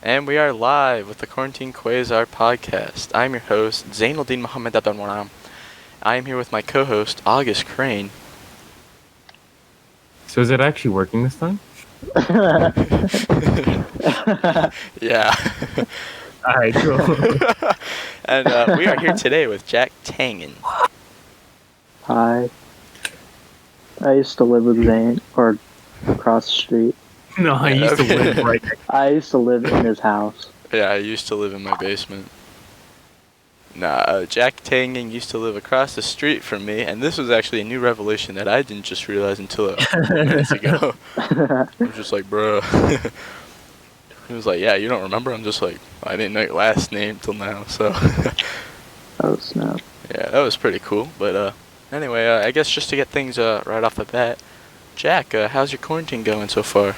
And we are live with the Quarantine Quasar Podcast. I'm your host, Zainuddin Mohammed Abdulwanam. I am here with my co-host, August Crane. So is it actually working this time? Yeah. Alright, cool. And we are here today with Jack Tangen. Hi. I used to live with Zane, or across the street. No, I used to live right next. I used to live in his house. Yeah, I used to live in my basement. Jack Tangen used to live across the street from me, and this was actually a new revelation that I didn't just realize until a couple minutes ago. I was just like, bro. He was like, yeah, you don't remember? I'm just like, I didn't know your last name till now, so. Oh, snap. Yeah, that was pretty cool. But anyway, I guess just to get things right off the bat, Jack, how's your quarantine going so far?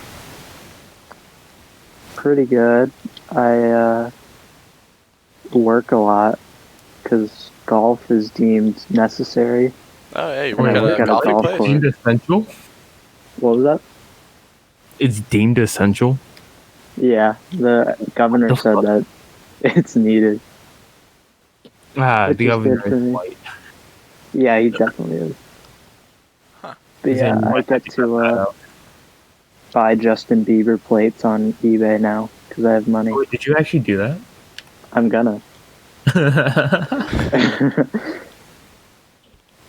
Pretty good. I work a lot because golf is deemed necessary. Oh, hey, you And work I at work a at a coffee golf place? course. Deemed essential? What was that? It's deemed essential? Yeah, the governor What the said fuck? that it's needed. Ah, Which the is governor good for is me. white. Yeah, he definitely is. Huh. But yeah, Then I might get have cut that to out. buy Justin Bieber plates on eBay now because I have money. Wait, did you actually do that? I'm gonna.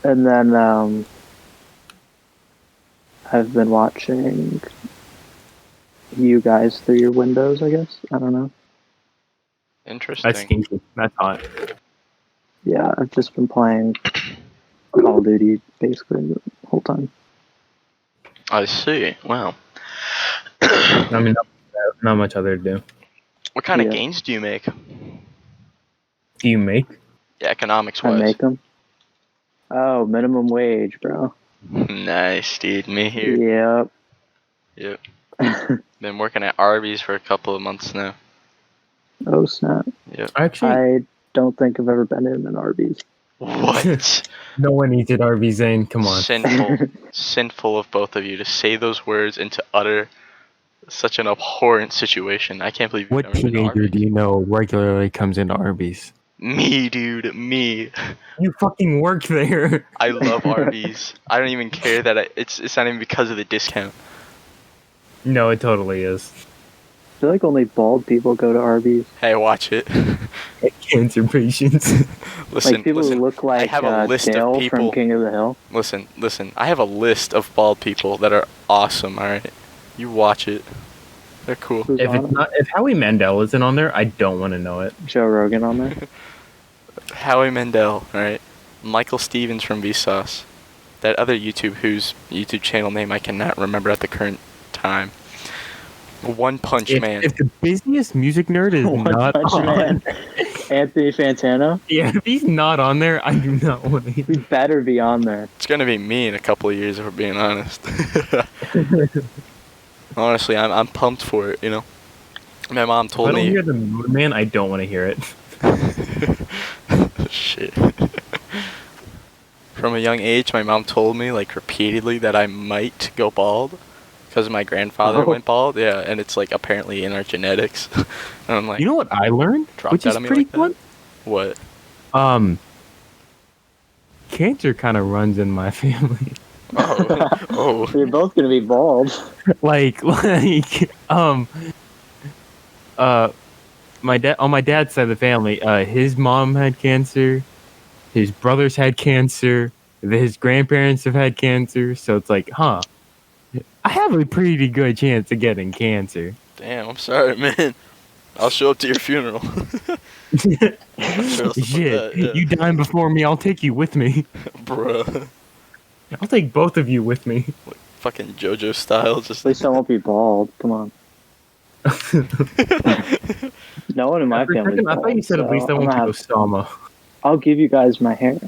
And then I've been watching you guys through your windows, I guess. I don't know. Interesting. That's stinky. That's hot. Yeah, I've just been playing Call of Duty basically the whole time. I see. Wow. I mean, not much other to do. What kind of Yeah. games do you make? Do you make? Yeah, economics I wise. make them. Oh, minimum wage, bro. Nice, dude. Me here. Yep. Yep. Been working at Arby's for a couple of months now. Oh, snap. Yep. Actually, I don't think I've ever been in an Arby's. What? no one eats at Arby's, Zane. Come on. Sinful of both of you to say those words and to utter such an abhorrent situation. I can't believe you've What never been to teenager Arby's. do you know regularly comes into Arby's? Me, dude, me. You fucking work there. I love Arby's. I don't even care that it's not even because of the discount. No, it totally is. I feel like only bald people go to Arby's. Hey, watch it. Cancer patients. Listen, Like people listen. who look like I have a list Dale of people. from King of the Hill. Listen. I have a list of bald people that are awesome. All right, you watch it. They're cool. Who's if on it's it? not, if Howie Mandel isn't on there, I don't want to know it. Joe Rogan on there. Howie Mandel, all right. Michael Stevens from Vsauce. That other whose YouTube channel name I cannot remember at the current time. One Punch Man. If the busiest music nerd is One not Punch on, Man. Anthony Fantano. Yeah, if he's not on there, I do not want to hear He better be on there. It's gonna be me in a couple of years, if we're being honest. Honestly, I'm pumped for it. You know, my mom If I told don't me. hear the Moon Man, I don't want to hear it. Shit. From a young age, my mom told me like repeatedly that I might go bald because my grandfather Oh. went bald. Yeah, and it's like apparently in our genetics. And I'm like, You know what I learned, Drop which that is on me pretty like that? fun. what? Cancer kind of runs in my family. Oh. You're both gonna be bald. My dad on my dad's side of the family, his mom had cancer, his brothers had cancer, his grandparents have had cancer, so it's like, I have a pretty good chance of getting cancer. Damn, I'm sorry, man. I'll show up to your funeral. I'm sure else to put Shit, that, yeah. you dying before me, I'll take you with me. Bruh. I'll take both of you with me. Fucking JoJo style, just At least I won't be bald. Come on. No one in my For a family. second, I thought you said at least I won't be Osama. I'll give you guys my hair.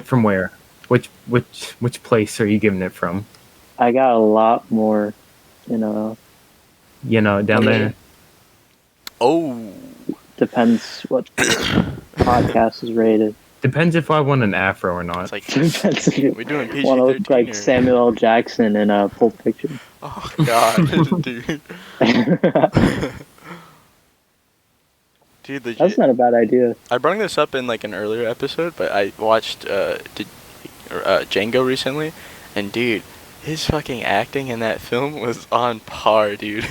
From where? Which place are you giving it from? I got a lot more, Down there. Oh. depends what podcast is rated. Depends if I want an afro or not. It's like, Depends if you we doing want to look PG-13 like or... Samuel L. Jackson in a Pulp Fiction. Oh, God, dude. Dude, legit. That's not a bad idea. I brought this up in like an earlier episode, but I watched Django recently, and dude, his fucking acting in that film was on par, dude.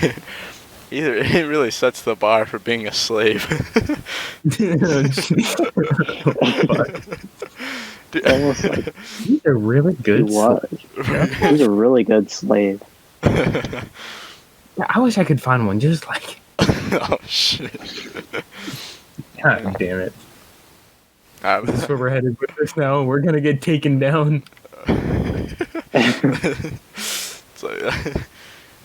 It really sets the bar for being a slave. Dude, Almost like He's a really he good. was. He's a really good slave. I wish I could find one just like. Oh shit! God damn it! Um, That's where we're headed with this now. We're gonna get taken down. it's like,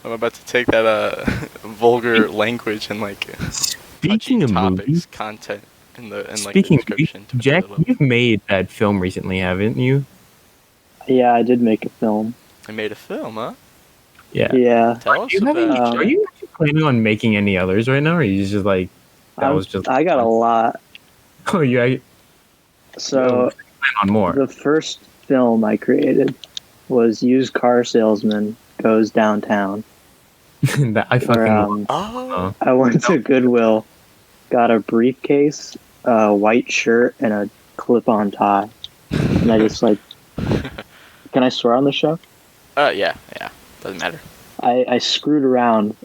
I'm about to take that vulgar language and like Speaking of topics, movies, content in the speaking the description. of, Jack, you've made that film recently, haven't you? Yeah, I did make a film. I made a film, huh? Yeah. Yeah. Tell us Do you have any, about it. are you actually planning on making any others right now, or are you just like I got a lot. Oh, yeah. So Plan on more. the first film I created was Used Car Salesman Goes Downtown. That I fucking. Where, Oh, I went to Goodwill, got a briefcase, a white shirt, and a clip-on tie. And I just like, can I swear on the show? yeah, doesn't matter. I screwed around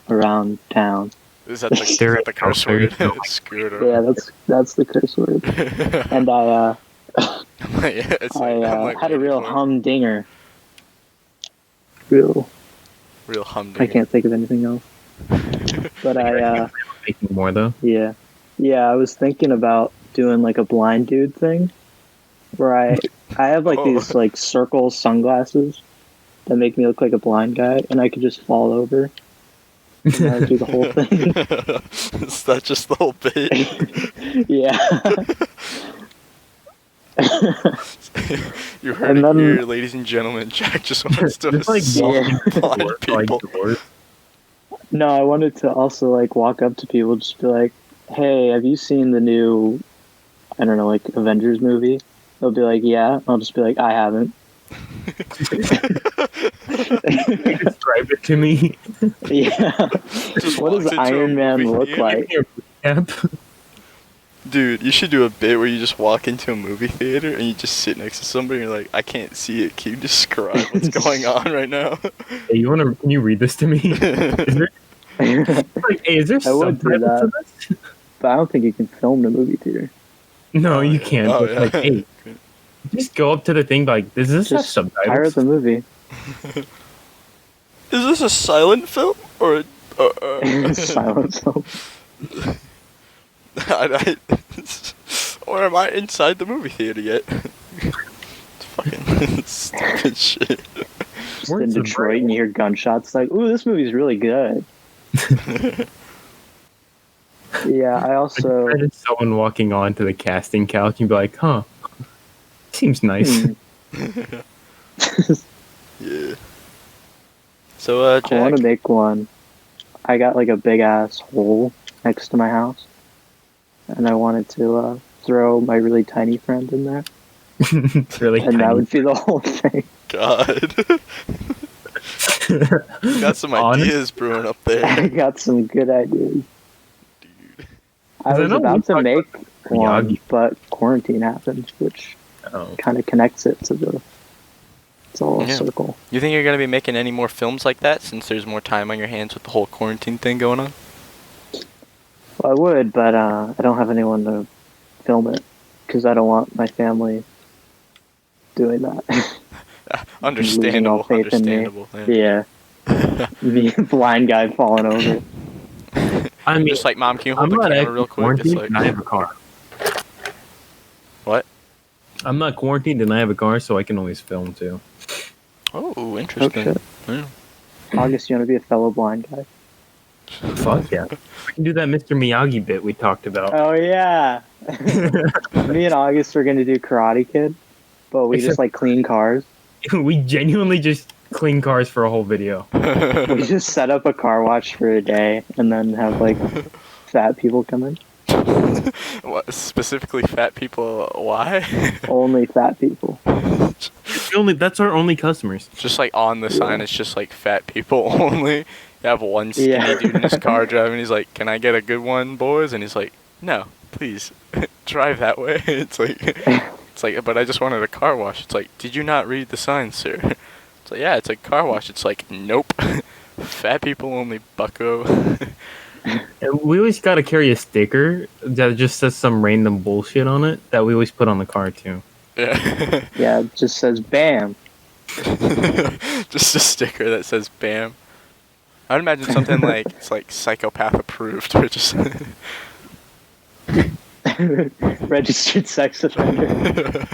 town. Is that the curse word? Screw it Yeah, around. that's the curse word. And I I had a real humdinger. Real. humdinger. I can't think of anything else. But Making more though. yeah, I was thinking about doing like a blind dude thing, where I have like these like circle sunglasses that make me look like a blind guy, and I could just fall over. And I do the whole thing. Is that just the whole bit? Yeah. You heard And it then- here, ladies and gentlemen. Jack just wants to Just like assault blind like people. doors. No, I wanted to also like walk up to people, just be like, "Hey, have you seen the new, I don't know, like Avengers movie?" They'll be like, "Yeah." I'll just be like, "I haven't." Describe it to me. Yeah. Just What walks does into a Iron Man movie look theater. like? Yep. Dude, you should do a bit where you just walk into a movie theater and you just sit next to somebody and you're like, I can't see it. Can you describe what's going on right now? Hey, can you read this to me? Is there, like, hey, is there I would do subtitles to that. this? But I don't think you can film in a movie theater. No, Oh, you yeah. can't. Oh, But, yeah. like, hey, just go up to the thing, like, does this have Just pirate subtitles? the movie. Is this a silent film or Silent film. or am I inside the movie theater yet? It's fucking stupid shit. Just Words in of Detroit brain. and you hear gunshots, like, ooh, this movie's really good. Yeah, I also... Imagine someone walking onto the casting couch and be like, huh, seems nice. Yeah. So, I want Jack, to make one. I got like a big ass hole next to my house, and I wanted to throw my really tiny friend in there, It's really and that tiny. would be the whole thing. God. You got some Honest- ideas brewing up I there, got some good ideas. dude. I 'Cause I was know we about to talked make one, Miyagi. but quarantine happened, which Oh. kind of connects it to the. It's all a Yeah. circle. You think you're gonna be making any more films like that since there's more time on your hands with the whole quarantine thing going on? Well, I would, but I don't have anyone to film it because I don't want my family doing that. Understandable. faith in me. Understandable. Yeah. Me, blind guy falling over. I mean, Just like, Mom, can you hold I'm the not camera actually real quick? It's quarantined like, and I have a car. what? I'm not quarantined and I have a car, so I can always film too. Oh, Oh interesting. shit. Yeah. August, you want to be a fellow blind guy? Fuck yeah. We can do that Mr. Miyagi bit we talked about. Oh yeah. Me and August were gonna do Karate Kid, but we just like clean cars. We genuinely just clean cars for a whole video. We just set up a car wash for a day and then have like fat people come in. What, specifically fat people? Why? Only fat people. That's our only customers. Just like on the sign, it's just like fat people only. You have one skinny Yeah. dude in his car driving. He's like, "Can I get a good one, boys?" And he's like, "No, please, drive that way." It's like, but I just wanted a car wash. It's like, did you not read the sign, sir? It's like, yeah, it's a car wash. It's like, nope, fat people only, bucko. And we always gotta carry a sticker that just says some random bullshit on it that we always put on the car too. Yeah. Yeah, it just says "Bam." Just a sticker that says "Bam." I'd imagine something like it's like psychopath approved, or just Registered sex offender.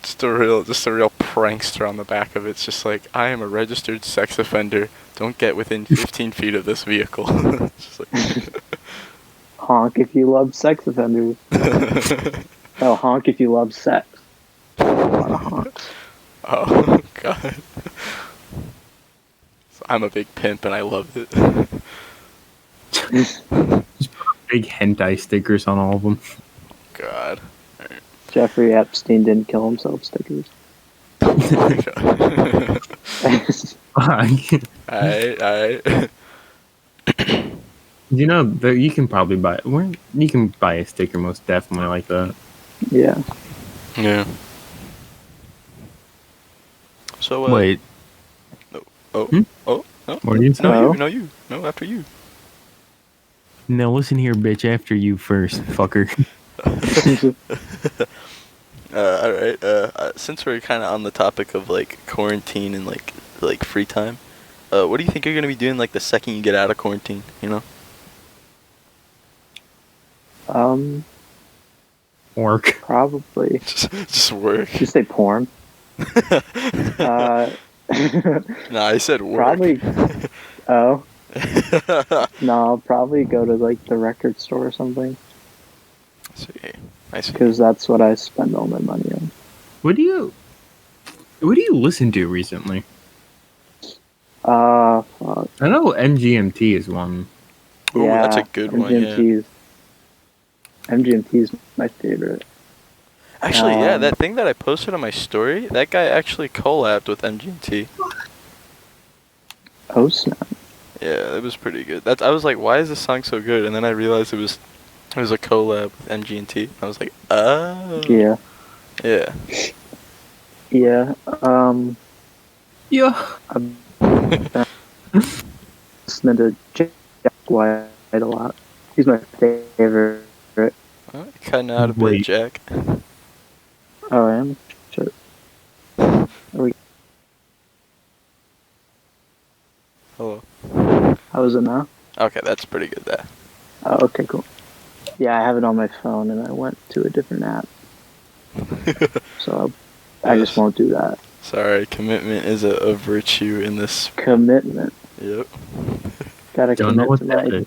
just a real prankster on the back of it. It's just like, I am a registered sex offender. Don't get within 15 feet of this vehicle. Just like Honk if you love sex offenders. Oh, honk if you love sex. A lot of honks. Oh god. So I'm a big pimp and I love it. Big hentai stickers on all of them. God. Jeffrey Epstein didn't kill himself stickers. Oh my god. Fuck. Alright. You know, you can probably buy. You can buy a sticker most definitely like that. Yeah. Yeah. So Wait, Oh, Hmm? oh, no. what are you saying? No. No, after you. No, listen here, bitch. After you first, fucker. Alright, since we're kind of on the topic of, like, quarantine and, like free time, what do you think you're going to be doing, like, the second you get out of quarantine, you know? Work. Probably. Just work. Did you say porn? Nah, I said work. Probably. Oh. No, I'll probably go to like the record store or something I see. because that's what I spend all my money on. What do you listen to recently? Fuck. I know MGMT is one. Ooh, Yeah, that's a good one, yeah. MGMT's my favorite. Actually, yeah, that thing that I posted on my story, that guy actually collabed with MGMT. Oh snap! Yeah, it was pretty good. I was like, why is this song so good? And then I realized it was a collab with MGMT. I was like, oh. Yeah. Yeah. Yeah. Yeah. I'm listening to Jack White a lot. He's my favorite. Well, cutting out a bit, Wait. Jack. Oh, I am. Sure. Are we? Hello. How is it now? Okay, that's pretty good there. Oh, okay, cool. Yeah, I have it on my phone, and I went to a different app, so I just won't do that. Sorry, commitment is a virtue in this. Commitment. Yep. Gotta Don't know commit what that is.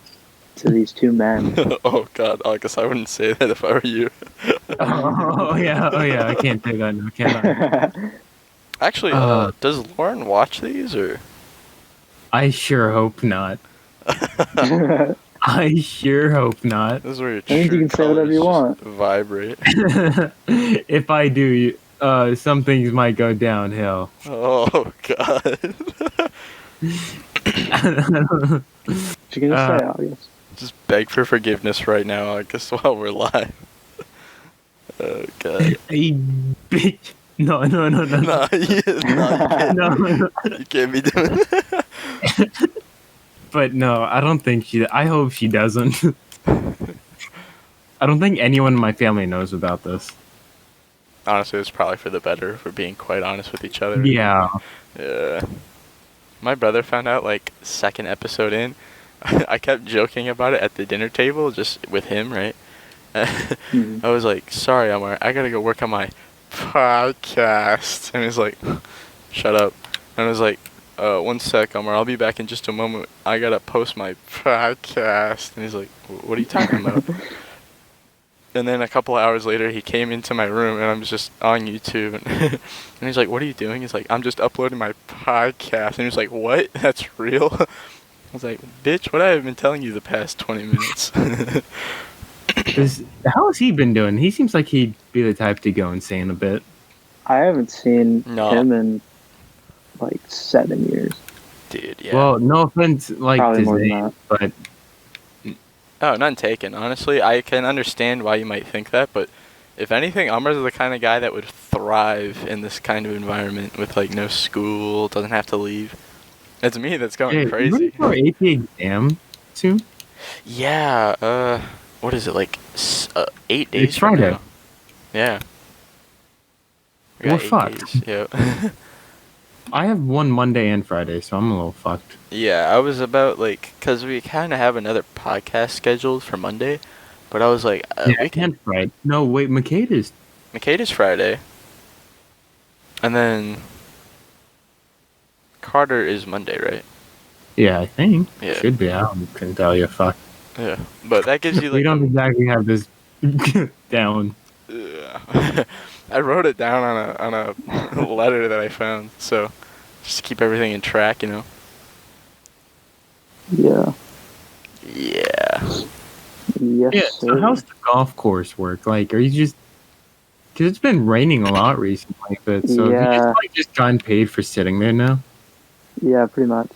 to these two men. Oh god, I guess I wouldn't say that if I were you. Oh yeah. I can't say that. No, can't. Actually, does Lauren watch these or? I sure hope not. I sure hope not. This is where your That means you true can say whatever you colours just want. vibrate. If I do, some things might go downhill. Oh god. What you gonna say, August? Just beg for forgiveness right now, August, while we're live. Oh god. Hey, bitch. No. Nah, you can't. No. You can't be doing that. But no, I don't think I hope she doesn't. I don't think anyone in my family knows about this. Honestly, it's probably for the better, if we're being quite honest with each other. Yeah. Yeah. My brother found out, like, second episode in. I kept joking about it at the dinner table, just with him, right? Mhm. I was like, sorry, Amar, I gotta go work on my podcast. And he's like, shut up. And I was like, 1 sec, Amar, I'll be back in just a moment. I gotta post my podcast. And he's like, what are you talking about? And then a couple hours later, he came into my room, and I'm just on YouTube. And he's like, what are you doing? He's like, I'm just uploading my podcast. And he was like, what? That's real? was like, bitch, what I have been telling you the past 20 minutes. How has he been doing? He seems like he'd be the type to go insane a bit. I haven't seen No. him in like 7 years. Dude, yeah. Well, no offense, like Probably his more than name, that. but Oh, none taken. Honestly, I can understand why you might think that, but if anything, Umber's the kind of guy that would thrive in this kind of environment with like no school, doesn't have to leave. It's me that's going hey, crazy. ready for AP exam soon? Yeah, what is it, like 8 days It's from Friday. now? Yeah. We We're got 8 fucked. days, yeah. I have one Monday and Friday, so I'm a little fucked. Yeah, I was about like, cause we kind of have another podcast scheduled for Monday, but I was like, we can. And Friday. No, wait, Makeda's. Makeda's Friday, and then Carter is Monday, right? Yeah, I think. Yeah. Should be. I couldn't tell you. Fuck. Yeah, but that gives you like. We don't exactly have this down. Yeah. I wrote it down on a letter that I found, so just to keep everything in track, you know. Yeah. Yeah. Yes, Yeah. sir. So how's the golf course work? Like, are you just? Because it's been raining a lot recently, but so have you Yeah. just gotten paid for sitting there now? Yeah, pretty much.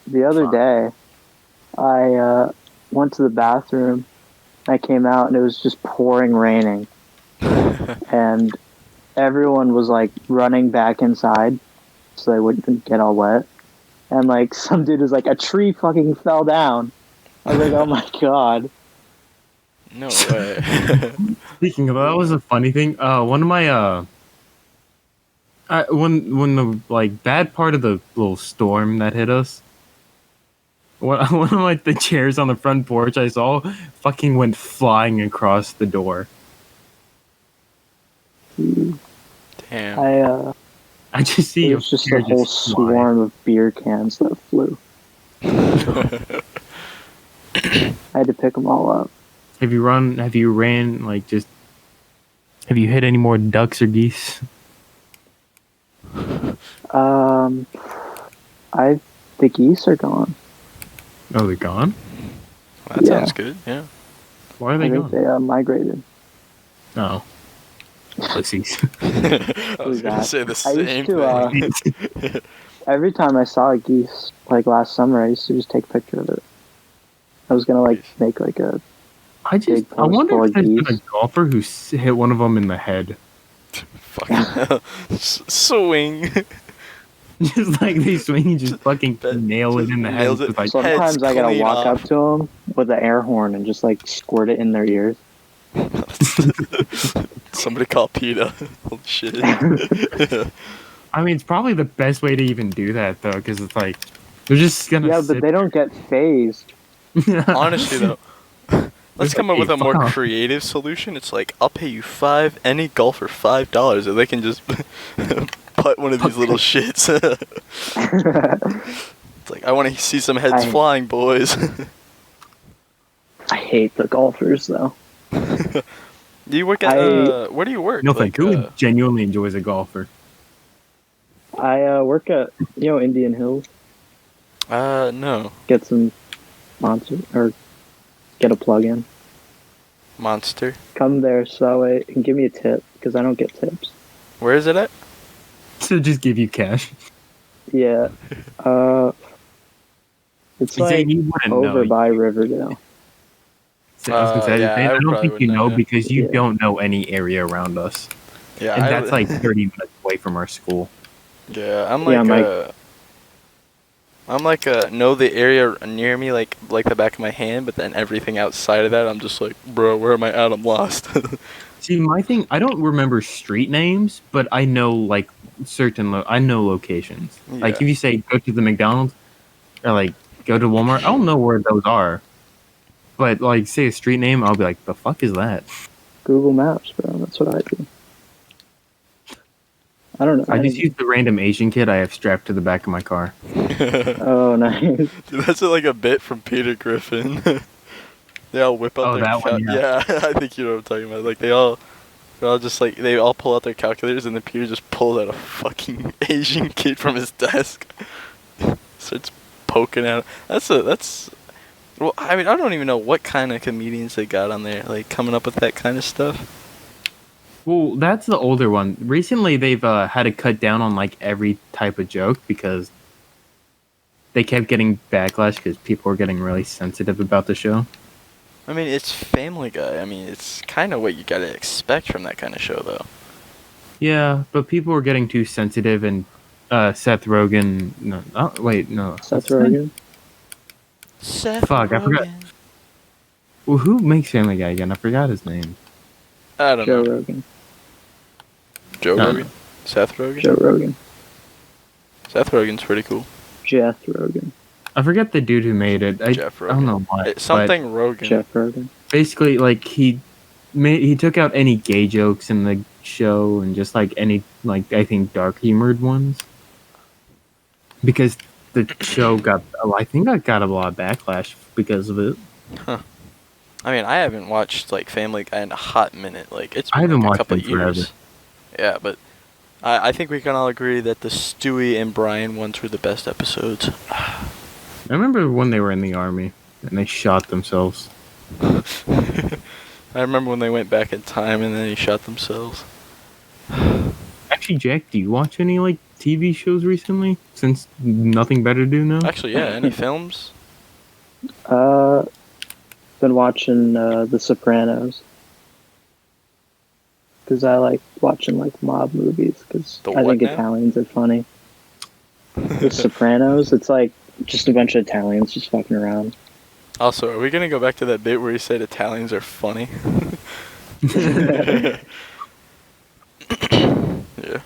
The other Fuck. day, I went to the bathroom. I came out and it was just pouring raining, and everyone was like running back inside so they wouldn't get all wet. And like some dude was like, a tree fucking fell down. I was like, oh my god. No way. Speaking of that, was a funny thing. One of my when the like bad part of the little storm that hit us, one of like the chairs on the front porch I saw fucking went flying across the door. Damn. I just see It your was just chair a whole just fly. swarm of beer cans that flew. I had to pick them all up. Have you ran like just? Have you hit any more ducks or geese? The geese are gone. Oh, they're gone. Well, that Yeah. sounds good. Yeah. Why are I they think gone? they migrated. Oh, pussies. I was Who's gonna that? say the I same used to, thing. Every time I saw a geese, like last summer, I used to just take a picture of it. I was gonna like make like a I Big wonder post if there's been a geese. golfer who hit one of them in the head. Fucking hell. Swing. Just like they swing and just fucking That- nail it in the head. nails it. Just like, sometimes Heads I gotta clean walk off. up to them with an air horn and just like squirt it in their ears. Somebody call PETA. Holy shit. I mean, it's probably the best way to even do that though, because it's like they're just gonna. Yeah, but they don't get phased. Honestly, though, let's It's come like, up with hey, a more fuck off. creative solution. It's like, I'll pay you any golfer $5, and they can just putt one of these little shits. It's like, I want to see some heads I- flying, boys. I hate the golfers though. Do you work at, where do you work? No, Like, thank you. Who genuinely enjoys a golfer? I work at Indian Hills. No. Get some monster or get a plug-in. Monster. Come there so that way and give me a tip because I don't get tips. Where is it at? So just give you cash. Yeah. It's You say like you wouldn't over know. by Riverdale. So I was gonna say, yeah, I I don't probably think you wouldn't know know, yeah. because you Yeah. don't know any area around us, Yeah, and that's like 30 minutes away from our school. Yeah, I'm Yeah, like, I'm like, know the area near me like the back of my hand, but then everything outside of that, I'm just like, bro, where am I at? I'm lost. See, my thing, I don't remember street names, but I know like I know locations. Like Yeah. if you say go to the McDonald's or like go to Walmart, I don't know where those are. But like say a street name, I'll be like, the fuck is that? Google Maps, bro. That's what I do. I don't know. I just use the random Asian kid I have strapped to the back of my car. Oh, nice. Dude, that's like a bit from Peter Griffin. They all whip out Oh, their that one, yeah, I think you know what I'm talking about. Like they're all just like they all pull out their calculators, and then Peter just pulls out a fucking Asian kid from his desk, starts poking at him. Well, I mean, I don't even know what kind of comedians they got on there, like, coming up with that kind of stuff. Well, that's the older one. Recently, they've had to cut down on like every type of joke because they kept getting backlash because people were getting really sensitive about the show. I mean, it's Family Guy. I mean, it's kind of what you gotta expect from that kind of show, though. Yeah, but people were getting too sensitive, and Seth Rogen. No, oh, wait, no. Seth Rogen. Seth Fuck, I forgot. Rogen. Well, who makes Family Guy again? I forgot his name. I don't Joe know. Rogan. Joe No. Rogan? Seth Rogen? Joe Rogan. Seth Rogen's pretty cool. Jeff Rogan. I forget the dude who made it. Jeff I Rogan. don't know why. It's something Rogan. Jeff Rogan. Basically, like he took out any gay jokes in the show and just like any like I think dark humored ones because the show got I think I got a lot of backlash because of it. Huh. I mean, I haven't watched like Family Guy in a hot minute. Like it's I been haven't like, a watched couple it of years. forever. Yeah, but I think we can all agree that the Stewie and Brian ones were the best episodes. I remember when they were in the army and they shot themselves. I remember when they went back in time and then they shot themselves. Actually, Jack, do you watch any like TV shows recently? Since nothing better to do now. Actually, yeah. Any films? Been watching The Sopranos. Because I like watching like mob movies. Because The I what think now? Italians are funny. The Sopranos. It's like just a bunch of Italians just fucking around. Also, are we gonna go back to that bit where you said Italians are funny? Yeah.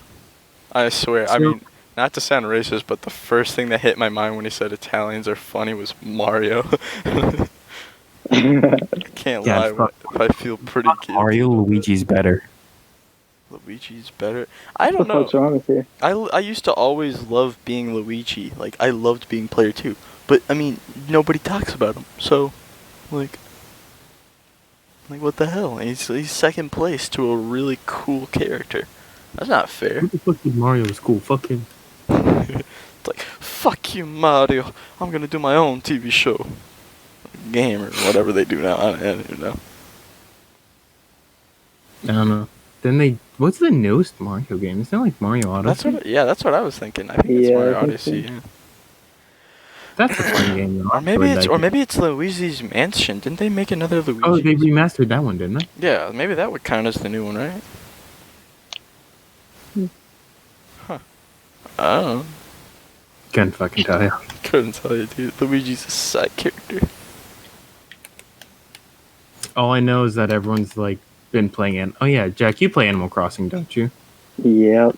I swear. I mean, not to sound racist, but the first thing that hit my mind when he said Italians are funny was Mario. I can't Yeah, lie. fuck. I feel pretty guilty. Mario about Luigi's better. that. Luigi's better. I What don't the know. fuck's wrong with you? I used to always love being Luigi. Like, I loved being player 2. But, I mean, nobody talks about him. So, like what the hell? He's second place to a really cool character. That's not fair. Who the fuck did Mario was cool? Fuck him. It's like, fuck you, Mario. I'm gonna do my own TV show. Game or whatever they do now. I don't even know. I don't know. Then what's the newest Mario game? Isn't it like Mario Odyssey? That's what I was thinking. I think it's Yeah, Mario I think Odyssey. so. Yeah. That's a fun game. Though. Or maybe it's Luigi's Mansion. Didn't they make another Luigi? Oh, they remastered that one, didn't they? Yeah, maybe that would count as the new one, right? Huh. I don't know. Can't fucking tell you. Couldn't tell you, dude. Luigi's a side character. All I know is that everyone's like been playing Oh yeah, Jack, you play Animal Crossing, don't you? Yep.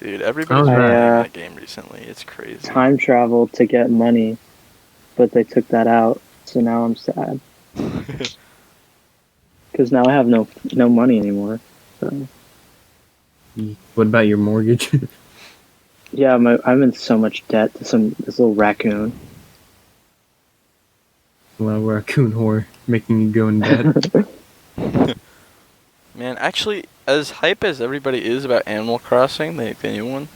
Dude, everybody's Oh, been yeah. playing that game recently. It's crazy. Time travel to get money, but they took that out. So now I'm sad because now I have no money anymore. So What about your mortgage? yeah, I'm in so much debt to this little raccoon. Well, raccoon whore making you go in debt. Man, actually, as hype as everybody is about Animal Crossing, the new one,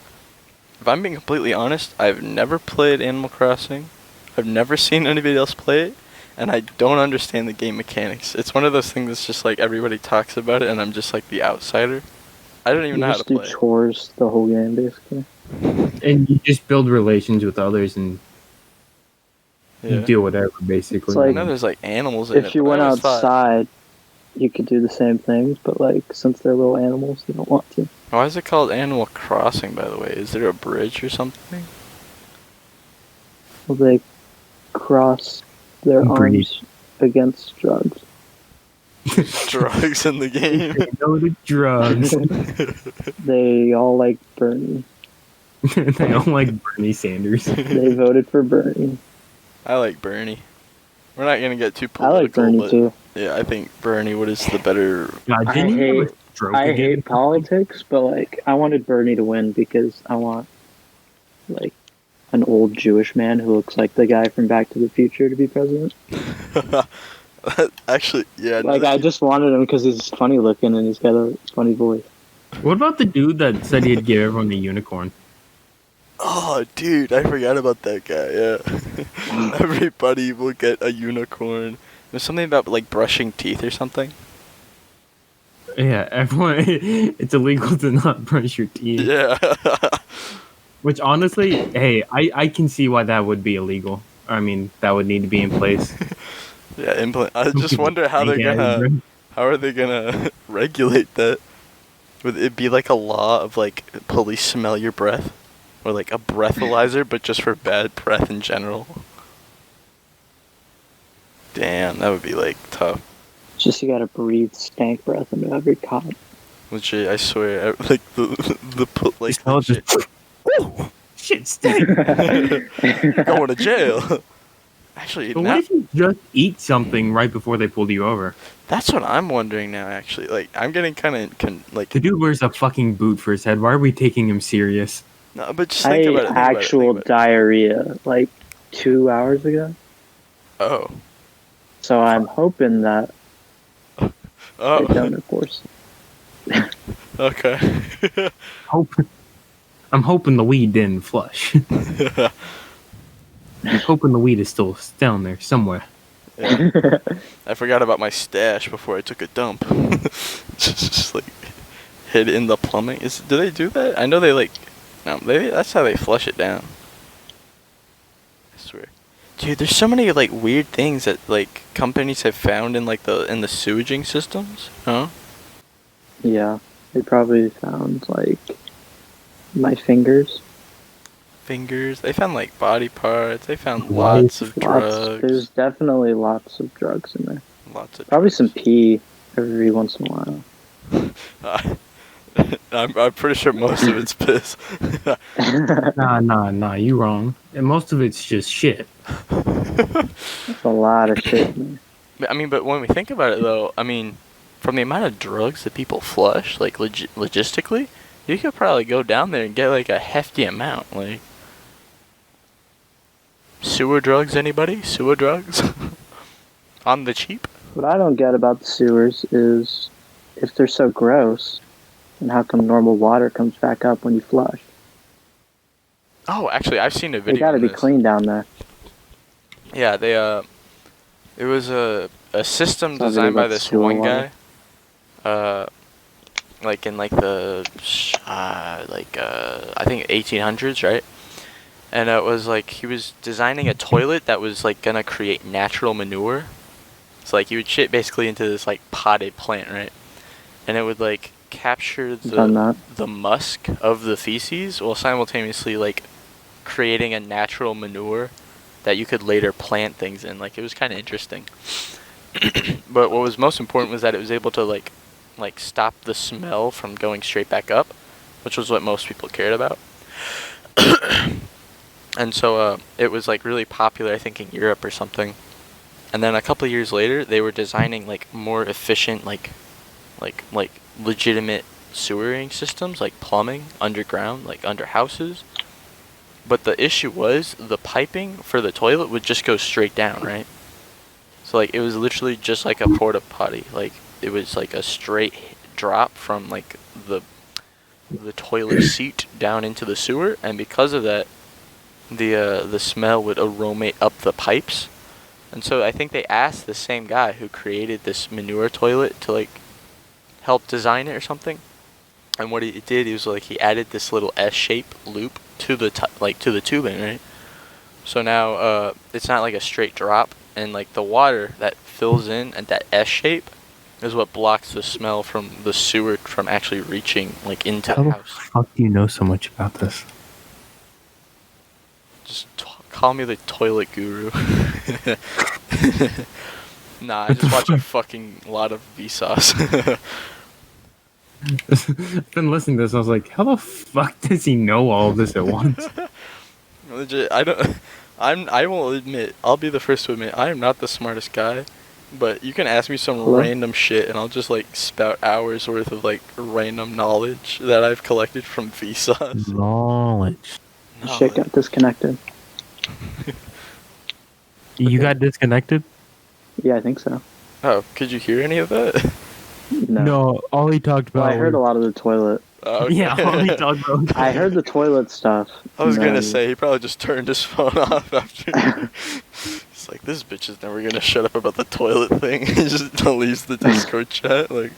if I'm being completely honest, I've never played Animal Crossing. I've never seen anybody else play it, and I don't understand the game mechanics. It's one of those things that's just like everybody talks about it, and I'm just like the outsider. I don't even You know how to just do play it. chores the whole game, basically. And you just build relations with others and you Yeah. do whatever, basically. It's I like- know there's like animals in it. If you but I went always thought- outside, you could do the same things, but like since they're little animals, you don't want to. Why is it called Animal Crossing, by the way? Is there a bridge or something? Well, they cross their Breed. arms against drugs. Drugs in the game. They go to drugs. They all like Bernie. They don't like Bernie Sanders. They voted for Bernie. I like Bernie. We're not gonna get too I political, like Bernie but too. yeah, I think Bernie is the better. God, didn't he have a stroke I again? hate politics, but like I wanted Bernie to win because I want like an old Jewish man who looks like the guy from Back to the Future to be president. Actually, yeah. no, Like I just wanted him because he's funny looking and he's got a funny voice. What about the dude that said he'd give everyone a unicorn? Oh, dude, I forgot about that guy. Yeah. Everybody will get a unicorn. There's something about like brushing teeth or something. Yeah, everyone. It's illegal to not brush your teeth. Yeah. Which honestly, hey, I can see why that would be illegal. I mean, that would need to be in place. Yeah, implant. I Some just people wonder how they're stink at it, gonna. bro. How are they gonna regulate that? Would it be like a law of like police smell your breath, or like a breathalyzer, but just for bad breath in general? Damn, that would be like tough. Just you gotta breathe stank breath into every cop. Legit, I swear, like like Smell legit, just- Ooh, shit stink. going to jail. Actually, But now, what if you just eat something right before they pulled you over? that's what I'm wondering now. Actually, like I'm getting kind of like. The dude wears a fucking boot for his head. Why are we taking him serious? No, but just I think ate about it. actual diarrhea like 2 hours ago. Oh. So I'm hoping that they don't, Oh. of course. Okay. I'm hoping the weed didn't flush. I'm hoping the weed is still down there somewhere. Yeah. I forgot about my stash before I took a dump. just like hid in the plumbing. Do they do that? I know they like. No, that's how they flush it down. I swear. Dude, there's so many like weird things that like companies have found in like the sewaging systems. Huh? Yeah, they probably found like my fingers. Fingers. They found like body parts. They found lots of drugs. There's definitely lots of drugs in there. Lots of Probably drugs. some pee every once in a while. I'm pretty sure most of it's piss. Nah, you wrong. And most of it's just shit. That's a lot of shit in there. I mean, but when we think about it, though, I mean, from the amount of drugs that people flush, like logistically, you could probably go down there and get like a hefty amount. Like sewer drugs, anybody? Sewer drugs on the cheap? What I don't get about the sewers is if they're so gross, then how come normal water comes back up when you flush? Oh, actually, I've seen a They video. gotta on be this. clean down there. Yeah, it was a system It's not designed really by about this sewer one water. guy. Like in like the I think 1800s, right? And it was like he was designing a toilet that was like gonna create natural manure. So like you would shit basically into this like potted plant, right? And it would like capture Done that. the musk of the feces while simultaneously like creating a natural manure that you could later plant things in. Like it was kind of interesting. But what was most important was that it was able to like stop the smell from going straight back up, which was what most people cared about. And so it was like really popular, I think, in Europe or something. And then a couple of years later, they were designing like more efficient, like legitimate sewering systems, like plumbing underground, like under houses. But the issue was the piping for the toilet would just go straight down, right? So like it was literally just like a porta potty. Like it was like a straight drop from like the toilet seat down into the sewer, and because of that, the smell would aromate up the pipes. And so I think they asked the same guy who created this manure toilet to like help design it or something. And what he did, he was like he added this little S-shape loop to the to the tubing, right? So now it's not like a straight drop, and like the water that fills in at that S shape is what blocks the smell from the sewer from actually reaching like into How the the house. fuck do you know so much about this? Just call me the toilet guru. Nah, I just watch a fucking lot of Vsauce. I've been listening to this. I was like, how the fuck does he know all of this at once? Legit, I don't. I will admit. I'll be the first to admit. I am not the smartest guy, but you can ask me some Hello? random shit, and I'll just like spout hours worth of like random knowledge that I've collected from Vsauce. Knowledge. Shit got disconnected. You got disconnected? Yeah, I think so. Oh, could you hear any of that? No. All he talked Well, about I heard a lot of the toilet Oh, okay. Yeah, all he talked about. I heard the toilet stuff. I was and gonna then- say he probably just turned his phone off after. It's like this bitch is never gonna shut up about the toilet thing. He just leaves the Discord chat like.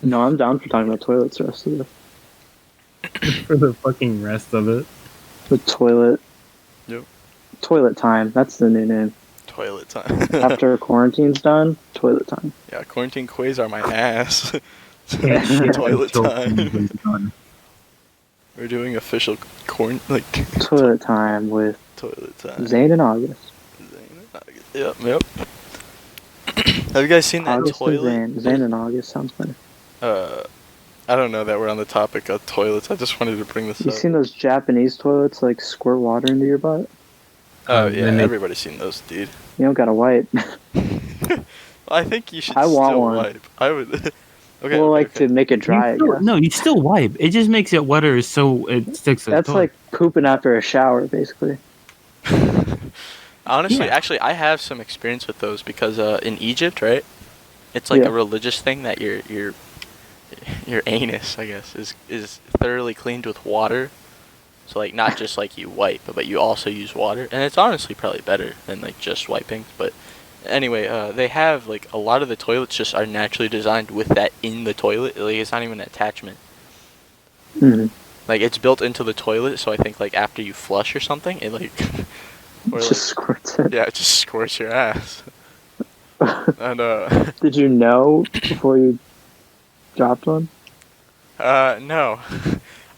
No, I'm down for talking about toilets the rest of this. For the fucking rest of it. The toilet. Yep. Toilet time. That's the new name. Toilet time. After quarantine's done, toilet time. Yeah, Quarantine Quasar my ass. Yeah, shit, Toilet until time. everybody's done. We're doing official like Toilet time with toilet time. Zane and August. Yep, yep. Have you guys seen that August toilet? and Zane. Zane and August sounds funny. I don't know that we're on the topic of toilets. I just wanted to bring this You up. seen those Japanese toilets like squirt water into your butt? Oh yeah, Then they- everybody's seen those, dude. You don't gotta wipe. I think you should I want still one. wipe. I would. Okay. well, okay, like okay. to make it dry. I You still- guess. no, you still wipe. It just makes it wetter, so it sticks to the That's toilet. like pooping after a shower, basically. Honestly, Yeah. actually, I have some experience with those because in Egypt, right? It's like Yeah. a religious thing that your anus, I guess, is thoroughly cleaned with water. So like not just like you wipe, but you also use water, and it's honestly probably better than like just wiping. But anyway, they have like a lot of the toilets just are naturally designed with that in the toilet. Like it's not even an attachment. Mm. Like it's built into the toilet, so I think like after you flush or something, it like or Just like squirts it. yeah, it just squirts your ass. And Did you know before you dropped one? no.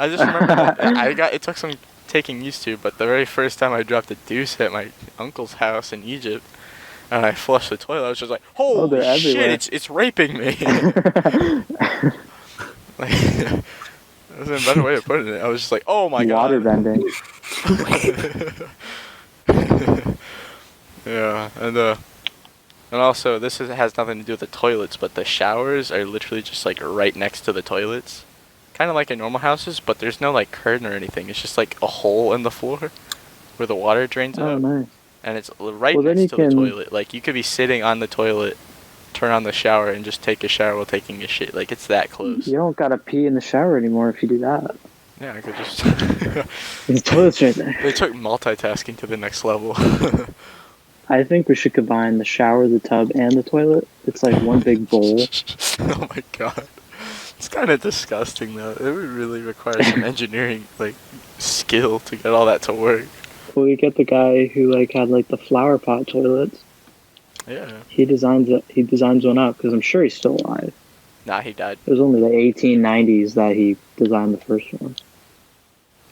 I just remember that it took some taking used to, but the very first time I dropped a deuce at my uncle's house in Egypt and I flushed the toilet, I was just like, holy they're shit, everywhere. it's raping me. Like, that's a better way of putting it. I was just like, oh my Water god. bending. Yeah, and also has nothing to do with the toilets, but the showers are literally just like right next to the toilets, kind of like in normal houses, but there's no like curtain or anything. It's just like a hole in the floor where the water drains Oh, out, nice. and it's right Well, then next you to the can- toilet. Like you could be sitting on the toilet, turn on the shower, and just take a shower while taking a shit. Like it's that close. You don't gotta pee in the shower anymore if you do that. Yeah, I could just. The toilet's right there. They took multitasking to the next level. I think we should combine the shower, the tub, and the toilet. It's like one big bowl. Oh my god. It's kind of disgusting though. It would really require some engineering like skill to get all that to work. Well, we get the guy who like had like the flower pot toilets. Yeah. He designs it. He designs one up because I'm sure he's still alive. Nah, he died. It was only the 1890s that he designed the first one.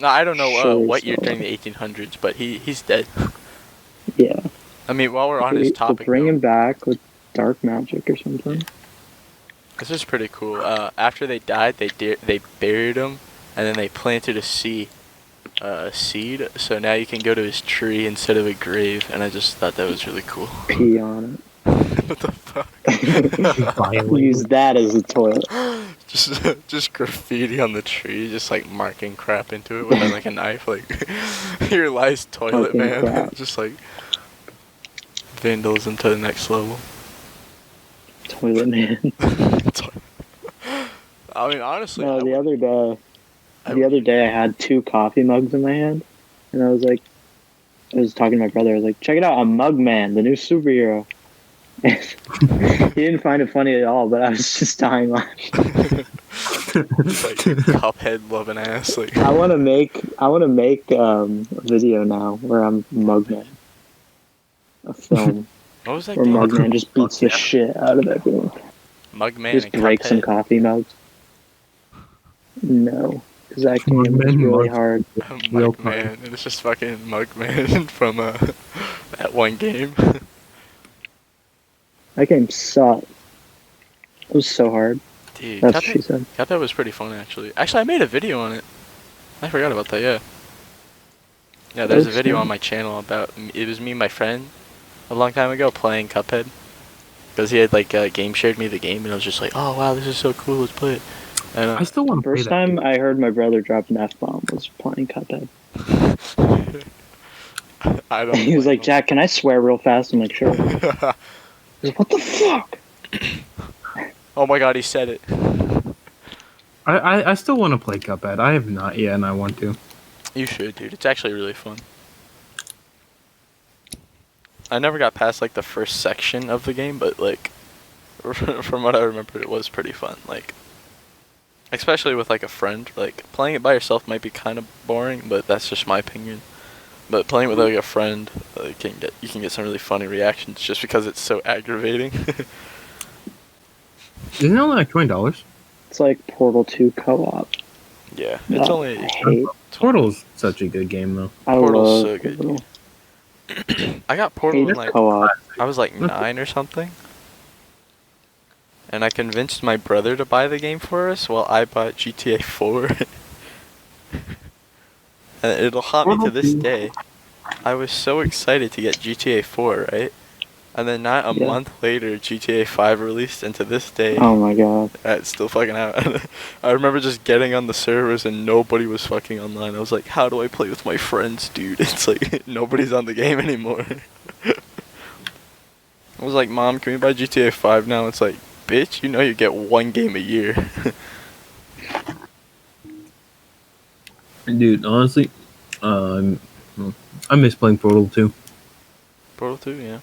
No, I don't know Sure he's what year still during the 1800s, but he's dead. Yeah. I mean, while we're on We'll his topic, bring though, him back with dark magic or something. this is pretty cool. After they died, they buried him, and then they planted a seed. So now you can go to his tree instead of a grave, and I just thought that was really cool. Pee on What the fuck? it. Violate. Use that as a toilet. just graffiti on the tree, just like marking crap into it with like a knife, like here lies toilet Fucking man. crap. Just like vandalism to the next level. Toilet man. I mean, honestly, No, I the would- other day I had 2 coffee mugs in my hand, and I was like, I was talking to my brother. I was like, check it out, I'm Mug Man, the new superhero. He didn't find it funny at all, but I was just dying laughing. like Cuphead loving ass. Like I want to make a video now where I'm Mugman. A film what was that where game? Mugman just beats the Yeah. shit out of everyone. Mugman Just and breaks some Cuphead. coffee mugs. No, because that game was Mugman really mugs. hard. Real Mugman, and it's just fucking Mugman from that one game. That game sucked. It was so hard. Dude, That's what she Cuphead, said. Cuphead was pretty fun actually. Actually, I made a video on it. I forgot about that. Yeah. Yeah, there's a That's video cool. on my channel about it was me and my friend a long time ago playing Cuphead because he had like game shared me the game and I was just like, oh wow, this is so cool, let's play it. And I still want to play First that. time I heard my brother drop an F-bomb was playing Cuphead. I don't. He was blame like, Jack, can I swear real fast? I'm like, sure. He him. was like, what the fuck? Oh my god, he said it. I still want to play Cuphead. I have not yet, and I want to. You should, dude. It's actually really fun. I never got past like the first section of the game, but like from what I remember, it was pretty fun. Like, especially with like a friend. Like playing it by yourself might be kind of boring, but that's just my opinion. But playing with like a friend, you can get some really funny reactions just because it's so aggravating. Isn't it only like $20? It's like Portal 2 co-op. Yeah, it's only. I hate. Portal's such a good game though. I Portal's love so good, Portal. I got Portal in Hate like co-op. I was like 9 or something, and I convinced my brother to buy the game for us while I bought GTA 4. And it'll haunt me to this day. I was so excited to get GTA 4, right? And then not a Yeah. month later, GTA 5 released, and to this day, Oh my god. it's still fucking out. I remember just getting on the servers and nobody was fucking online. I was like, how do I play with my friends, dude? It's like, nobody's on the game anymore. I was like, Mom, can we buy GTA 5 now? It's like, bitch, you know you get one game a year. Dude, honestly, I miss playing Portal 2. Portal 2, yeah.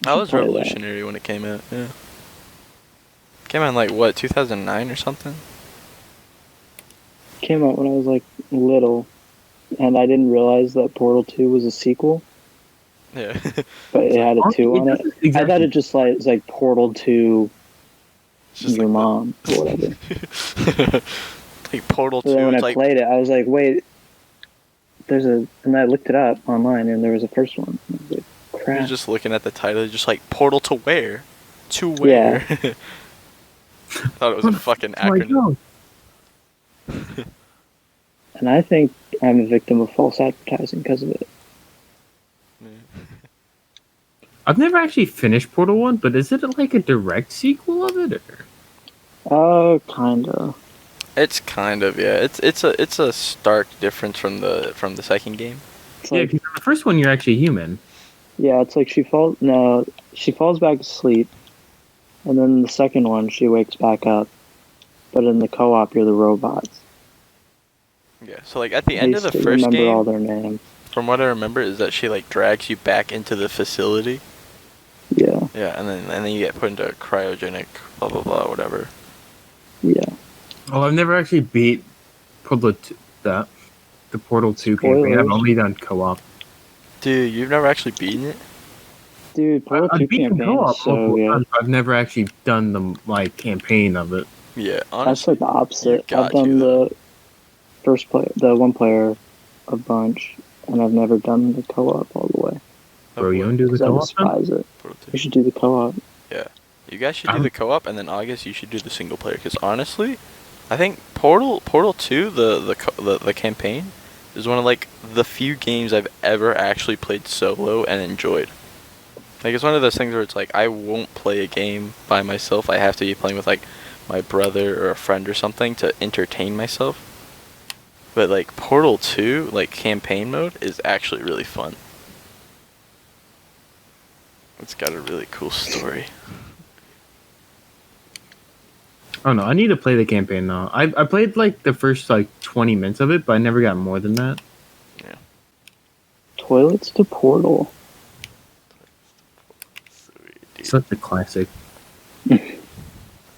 That was Play that. revolutionary when it came out, yeah. Came out in like, what, 2009 or something? Came out when I was like little, and I didn't realize that Portal 2 was a sequel, Yeah. but it had a 2 on it. Exactly. I thought it just like it's like Portal 2 It's just your like mom or whatever. like Portal 2, So then when it's I like, played it, I was like, wait, and I looked it up online, and there was a first one. And I was like, you're crap. just looking at the title, you're just like, Portal to where? To where? Yeah. Thought it was a fucking Oh my acronym. God. And I think I'm a victim of false advertising because of it. I've never actually finished Portal 1, but is it like a direct sequel of it? Or? Kinda. It's kind of, yeah. It's a stark difference from the second game. It's Yeah, like, because in the first one you're actually human. yeah, it's like she falls back asleep, and then in the second one she wakes back up, but in the co-op you're the robots. Yeah. So like at the end of the Basically first remember all game, their names. from what I remember, is that she like drags you back into the facility. Yeah, Yeah, and then you get put into cryogenic blah blah blah whatever. yeah. Oh, I've never actually beat Portal 2, the Portal 2 campaign. I've Spoilers. only done co-op. Dude, you've never actually beaten it? Dude, Portal 2 I've beaten campaign co-op is so multiple good. times. I've never actually done the like campaign of it. Yeah, That's honestly. like the opposite. got I've done you, the the one player a bunch, and I've never done the co-op all the way. Bro, you don't do the Because I co-op? then? despise it. Portal 2. We should do the co-op. You guys should do I'm- the co-op, and then August you should do the single player. Because honestly, I think Portal 2, the campaign, is one of like the few games I've ever actually played solo and enjoyed. Like it's one of those things where it's like I won't play a game by myself. I have to be playing with like my brother or a friend or something to entertain myself. But like Portal 2, like campaign mode, is actually really fun. It's got a really cool story. Oh no, I need to play the campaign now. I played like the first like 20 minutes of it, but I never got more than that. Toilets to Portal. Sweet, dude. Such a classic.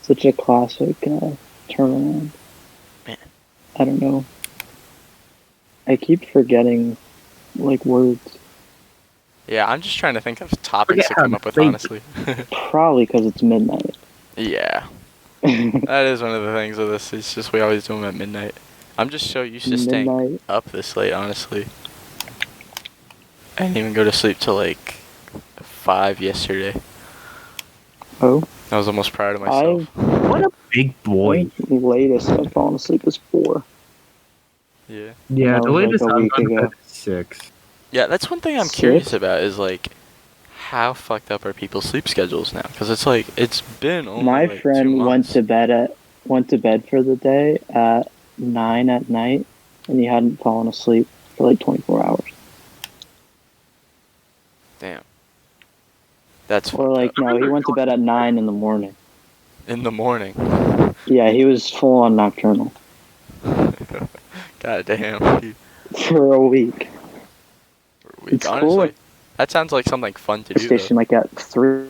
Such a classic turnaround. Man. I don't know. I keep forgetting like words. Yeah, I'm just trying to think of topics Forget to how come to up with, think. honestly. Probably because it's midnight. Yeah, that is one of the things of this. It's just we always do them at midnight. I'm just so used to staying Midnight. up this late, honestly. I didn't even go to sleep till like 5 yesterday. Oh, I was almost proud of myself. What a big I boy. think the latest I've fallen asleep is 4. Yeah. Yeah, That the was, like, latest a I've week gone to ago. bed is 6. Yeah, that's one thing I'm 6? curious about is like how fucked up are people's sleep schedules now? Because it's like it's been only My like 2 friend went months. to bed for the day at 9 at night, and he hadn't fallen asleep for like 24 hours. Damn. That's Or fucked like up. no, he went to bed at 9 in the morning. In the morning. Yeah, he was full on nocturnal God damn, dude. for a week. It's Honestly, cool. Like, that sounds like something fun to do, station though. like at 3.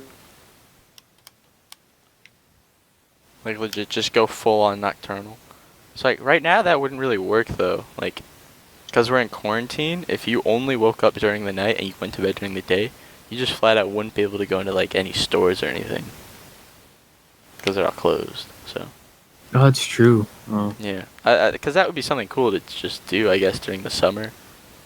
Like, legit, just go full on nocturnal. It's like, right now, that wouldn't really work, though. Like, because we're in quarantine, if you only woke up during the night and you went to bed during the day, you just flat out wouldn't be able to go into, like, any stores or anything. Because they're all closed, so. Oh, that's true. Oh. Yeah. Because that would be something cool to just do, I guess, during the summer.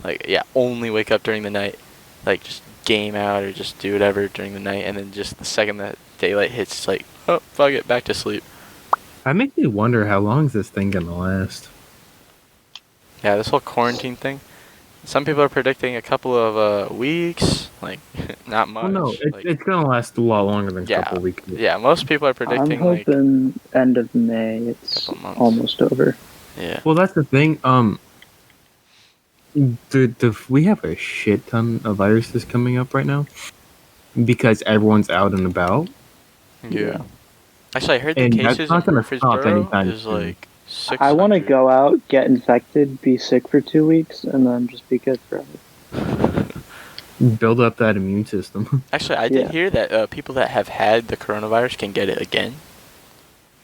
Like, yeah, only wake up during the night. Like, just game out or just do whatever during the night. And then just the second that daylight hits, it's like, oh, fuck it, back to sleep. That makes me wonder how long is this thing gonna last? Yeah, this whole quarantine thing. Some people are predicting a couple of weeks. Like, not much. Well, no, it's gonna last a lot longer than a couple weeks. Yeah, most people are I'm predicting, like, hoping end of May. It's couple months. almost over. Yeah. Well, that's the thing. We have a shit ton of viruses coming up right now because everyone's out and about. Yeah. Actually, I heard the And that's cases not in gonna stop Murfreesboro anytime is soon. like 600. I want to go out, get infected, be sick for 2 weeks, and then just be good forever. Build up that immune system. Actually, I did Yeah. hear that people that have had the coronavirus can get it again.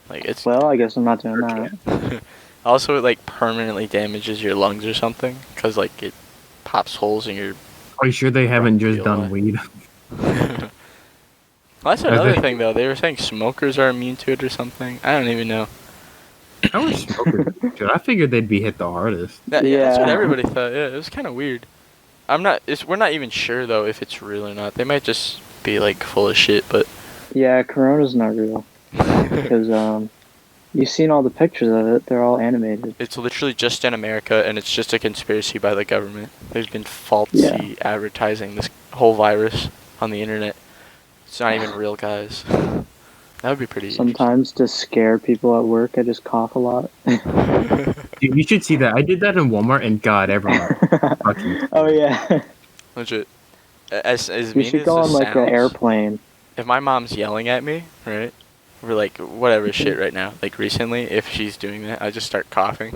Like, it's Well, I guess I'm not doing that. also, it like permanently damages your lungs or something because like it pops holes in your. Are you sure they haven't just Feel done like- weed? Well, that's another thing though. They were saying smokers are immune to it or something. I don't even know. How are smokers? Dude, I figured they'd be hit the hardest. Yeah, that's what Yeah. everybody thought. Yeah, it was kind of weird. We're not even sure though if it's real or not. They might just be like full of shit, but. Yeah, Corona's not real. Because, you've seen all the pictures of it. They're all animated. It's literally just in America, and it's just a conspiracy by the government. There's been faulty advertising this whole virus on the internet. It's not even real, guys. That would be pretty. Sometimes to scare people at work, I just cough a lot. Dude, you should see that. I did that in Walmart, and God, everyone fucking. Oh, yeah. Legit. As You mean should as go this on, like, an sounds, airplane. If my mom's yelling at me, right, for like whatever shit right now, like recently, if she's doing that, I just start coughing.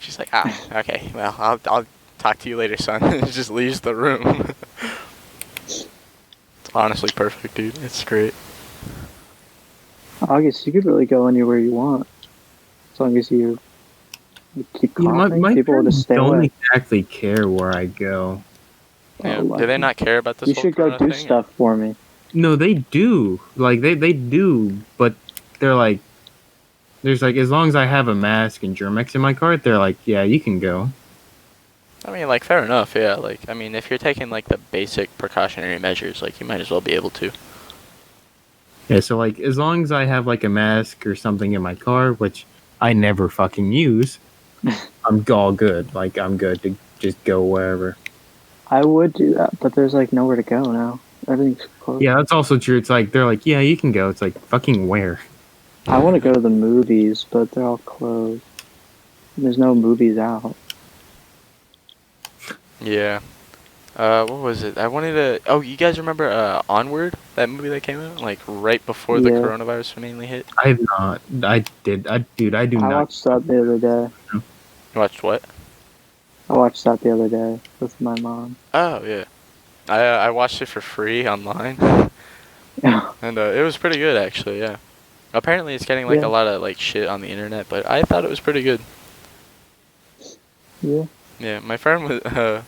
She's like, okay, well, I'll talk to you later, son. And just leaves the room. It's honestly perfect, dude. It's great. August, you could really go anywhere you want. As long as you keep You know, coughing, my people will parents just stay don't away. exactly care where I go. Yeah. Oh, Do they lucky. not care about this You whole should go corona do thing? stuff for me. No, they do. Like they do, but they're like, there's like as long as I have a mask and Germ-X in my cart, they're like, yeah, you can go. I mean, like, fair enough, yeah. Like, I mean, if you're taking, like, the basic precautionary measures, like, you might as well be able to. Yeah, so like as long as I have like a mask or something in my car, which I never fucking use, I'm all good. Like I'm good to just go wherever. I would do that, but there's like nowhere to go now. Everything's closed. Yeah, that's also true. It's like they're like, yeah, you can go. It's like fucking where? I want to go to the movies, but they're all closed. There's no movies out. Yeah. What was it? I wanted to... Oh, you guys remember Onward? That movie that came out? Like, right before the Yeah. coronavirus mainly hit? I've not. I did. I do I not. watched that the other day. You watched what? I watched that the other day with my mom. Oh, yeah. I watched it for free online. Yeah. And it was pretty good, actually, yeah. Apparently it's getting, like, Yeah. a lot of, like, shit on the internet, but I thought it was pretty good. Yeah. Yeah, my friend was...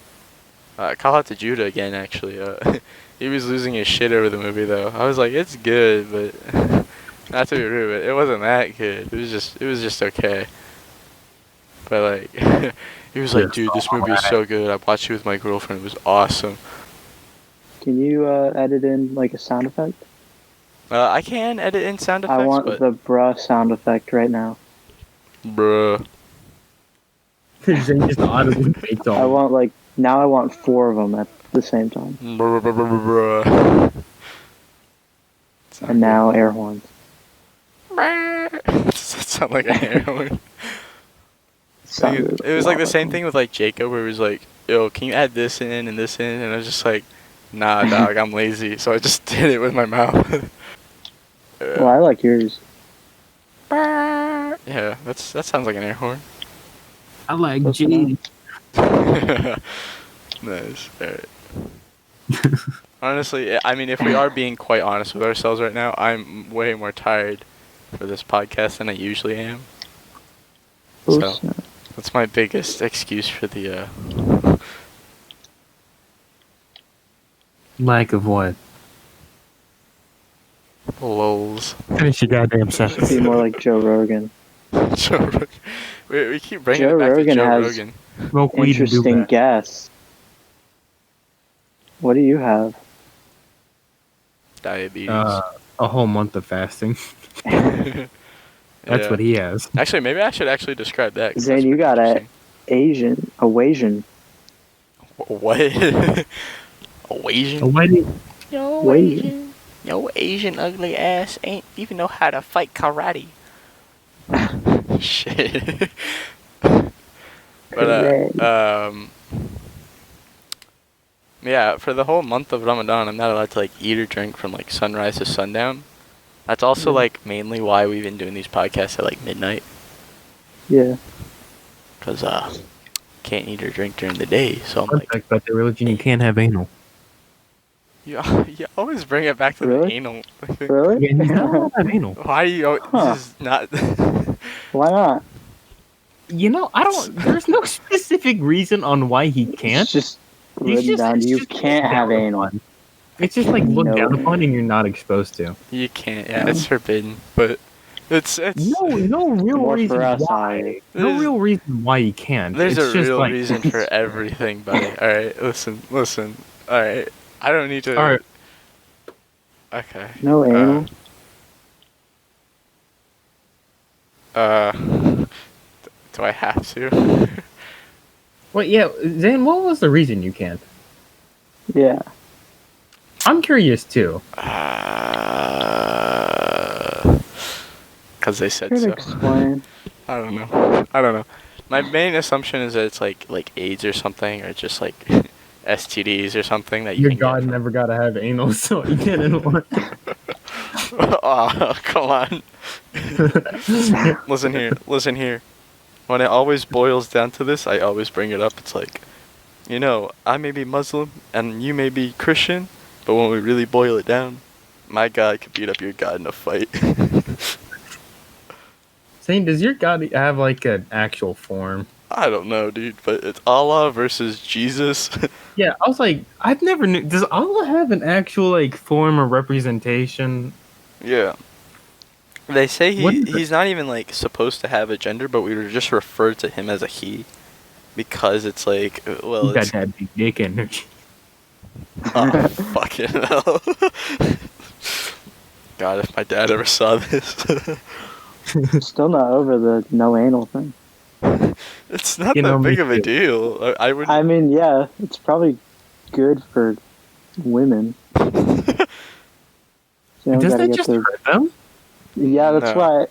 call out to Judah again, actually. He was losing his shit over the movie, though. I was like, it's good, but... not to be rude, but it wasn't that good. It was just okay. But, like... he was like, dude, this movie is so good. I watched it with my girlfriend. It was awesome. Can you edit in like a sound effect? I can edit in sound effects, I want but... the bruh sound effect right now. Bruh. just audibly faked all. I want like now. I want 4 of them at the same time, Bruh. and now air horns. Does that sound like a heroin? Sounded It was a like lot the same them. thing with like Jacob, where it was like, yo, can you add this in and this in? And I was just like, nah, dog, I'm lazy. So I just did it with my mouth. Well, I like yours. Yeah, that sounds like an air horn. I like Close G. Nice. Alright. Honestly, I mean, if we are being quite honest with ourselves right now, I'm way more tired for this podcast than I usually am. So, that's my biggest excuse for the, Lack of what? lols. Finish your goddamn Should sentence. be more like Joe Rogan. Joe Rogan. We keep bringing Joe it back Rogan to Joe has- Rogan. Smoke weed and do Interesting that. guess. What do you have? Diabetes. A whole month of fasting. Yeah. That's what he has. Actually, maybe I should actually describe that. 'cause Zane, that's you pretty got a interesting. Asian. What? Asian? Why do Yo, Asian. Yo, Asian ugly ass ain't even know how to fight karate. Shit. But, yeah, for the whole month of Ramadan, I'm not allowed to, like, eat or drink from, like, sunrise to sundown. That's also, like, mainly why we've been doing these podcasts at, like, midnight. Yeah. Because, can't eat or drink during the day, so I'm fun like... fact about the religion? You can't have anal. You always bring it back to the Really? anal. Really? Yeah, you can't have anal. Why are you... Huh. This is not... Why not? You know, I don't. There's no specific reason on why he can't. It's just He's written down. it's You just can't looked have down anal. upon. It's just like looked No. down upon, and you're not exposed to. You can't. Yeah, it's forbidden. But it's No real More reason for us, why. No There's- real reason why you can't. There's it's a just real like, reason for everything, buddy. All right, listen. All right, I don't need to. All right. Okay. No anal. Do I have to? Well, yeah, Zane. What was the reason you can't? Yeah. I'm curious too. Because they said Could so. explain. I don't know. My main assumption is that it's like AIDS or something, or just like STDs or something that you Your can God get. never got to have anal, so you can't. Oh, come on. Listen here. When it always boils down to this, I always bring it up. It's like, you know, I may be Muslim and you may be Christian, but when we really boil it down, my God could beat up your God in a fight. Zane, does your God have like an actual form? I don't know, dude, but it's Allah versus Jesus. Yeah, I was like, I've never knew. Does Allah have an actual like form or representation? Yeah. They say What is he's not even like supposed to have a gender, but we would just refer to him as a he, because it's like, well, You got it's that big dick energy. oh, fucking hell. God, if my dad ever saw this. Still not over the no anal thing. It's not You that know, big me of a too. deal. I would. I mean, yeah, it's probably good for women. So they don't Doesn't gotta it get just their- hurt them? Yeah, that's No. why.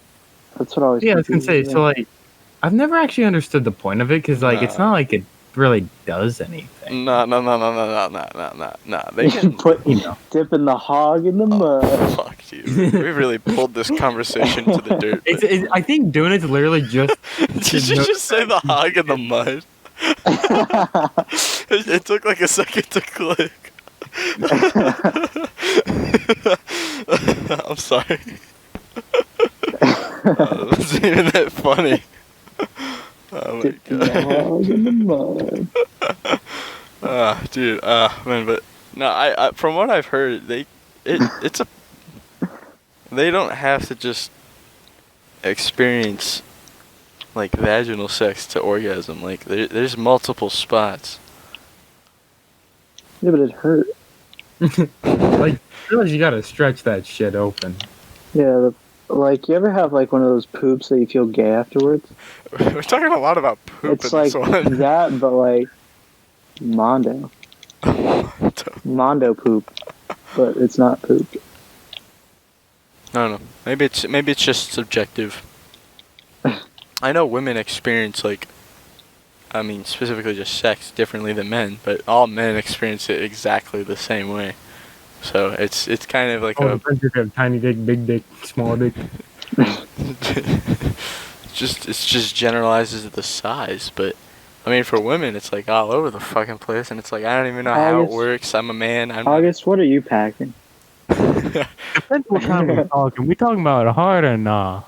That's what I was. Yeah, I was gonna say. confused, So like, I've never actually understood the point of it because like it's No. not like it really does anything. No. They You can. put You know, dipping the hog in the mud. Fuck, dude. We really pulled this conversation to the dirt. I think doing it's literally just. Did you just say the hog in the mud? It took like a second to click. I'm sorry. It wasn't even that funny. Oh my Dipping the god. hog in the mud. Dude, man, but no, I from what I've heard, they don't have to just experience like vaginal sex to orgasm. Like there's multiple spots. Yeah, but it hurt. Like, realize you gotta stretch that shit open. Yeah, like you ever have like one of those poops that you feel gay afterwards? We're talking a lot about poop It's in like this one. that, but like Mondo poop, but it's not poop. I don't know. Maybe it's just subjective. I know women experience like, I mean specifically just sex differently than men, but all men experience it exactly the same way. So it's kind of like Oh, depends if you have tiny dick, big dick, small dick. just generalizes the size, but I mean for women it's like all over the fucking place, and it's like I don't even know how it August- works. I'm a man. August, what are you packing? Depends what time we're talking. We talking about hard or nah?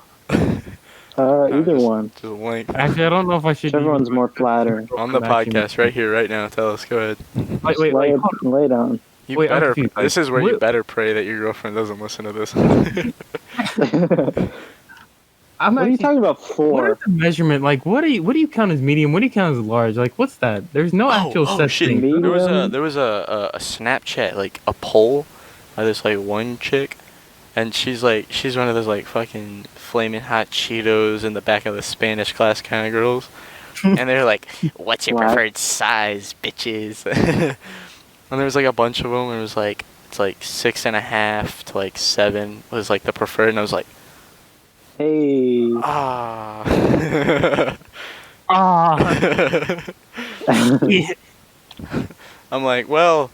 Either one. Just link Actually, I don't know if I should. Whichever one's more flattering. on the podcast right here, right now. Tell us. Go ahead. Wait, lay hold on. it on. You Wait, I'm better. confused. This is where you What- better pray that your girlfriend doesn't listen to this. I'm What are you actually. talking about What for? is the measurement? Like, what do you count as medium? What do you count as large? Like, what's that? There's no actual set shit! thing. Medium? There was a Snapchat, like a poll by this like one chick, and she's one of those like fucking flaming hot Cheetos in the back of the Spanish class kind of girls, and they're like, "What's your What? preferred size, bitches?" And there was like a bunch of them, and it was like it's like 6.5 to like 7 was like the preferred, and I was like, Hey. ah. Ah. Yeah. I'm like, well,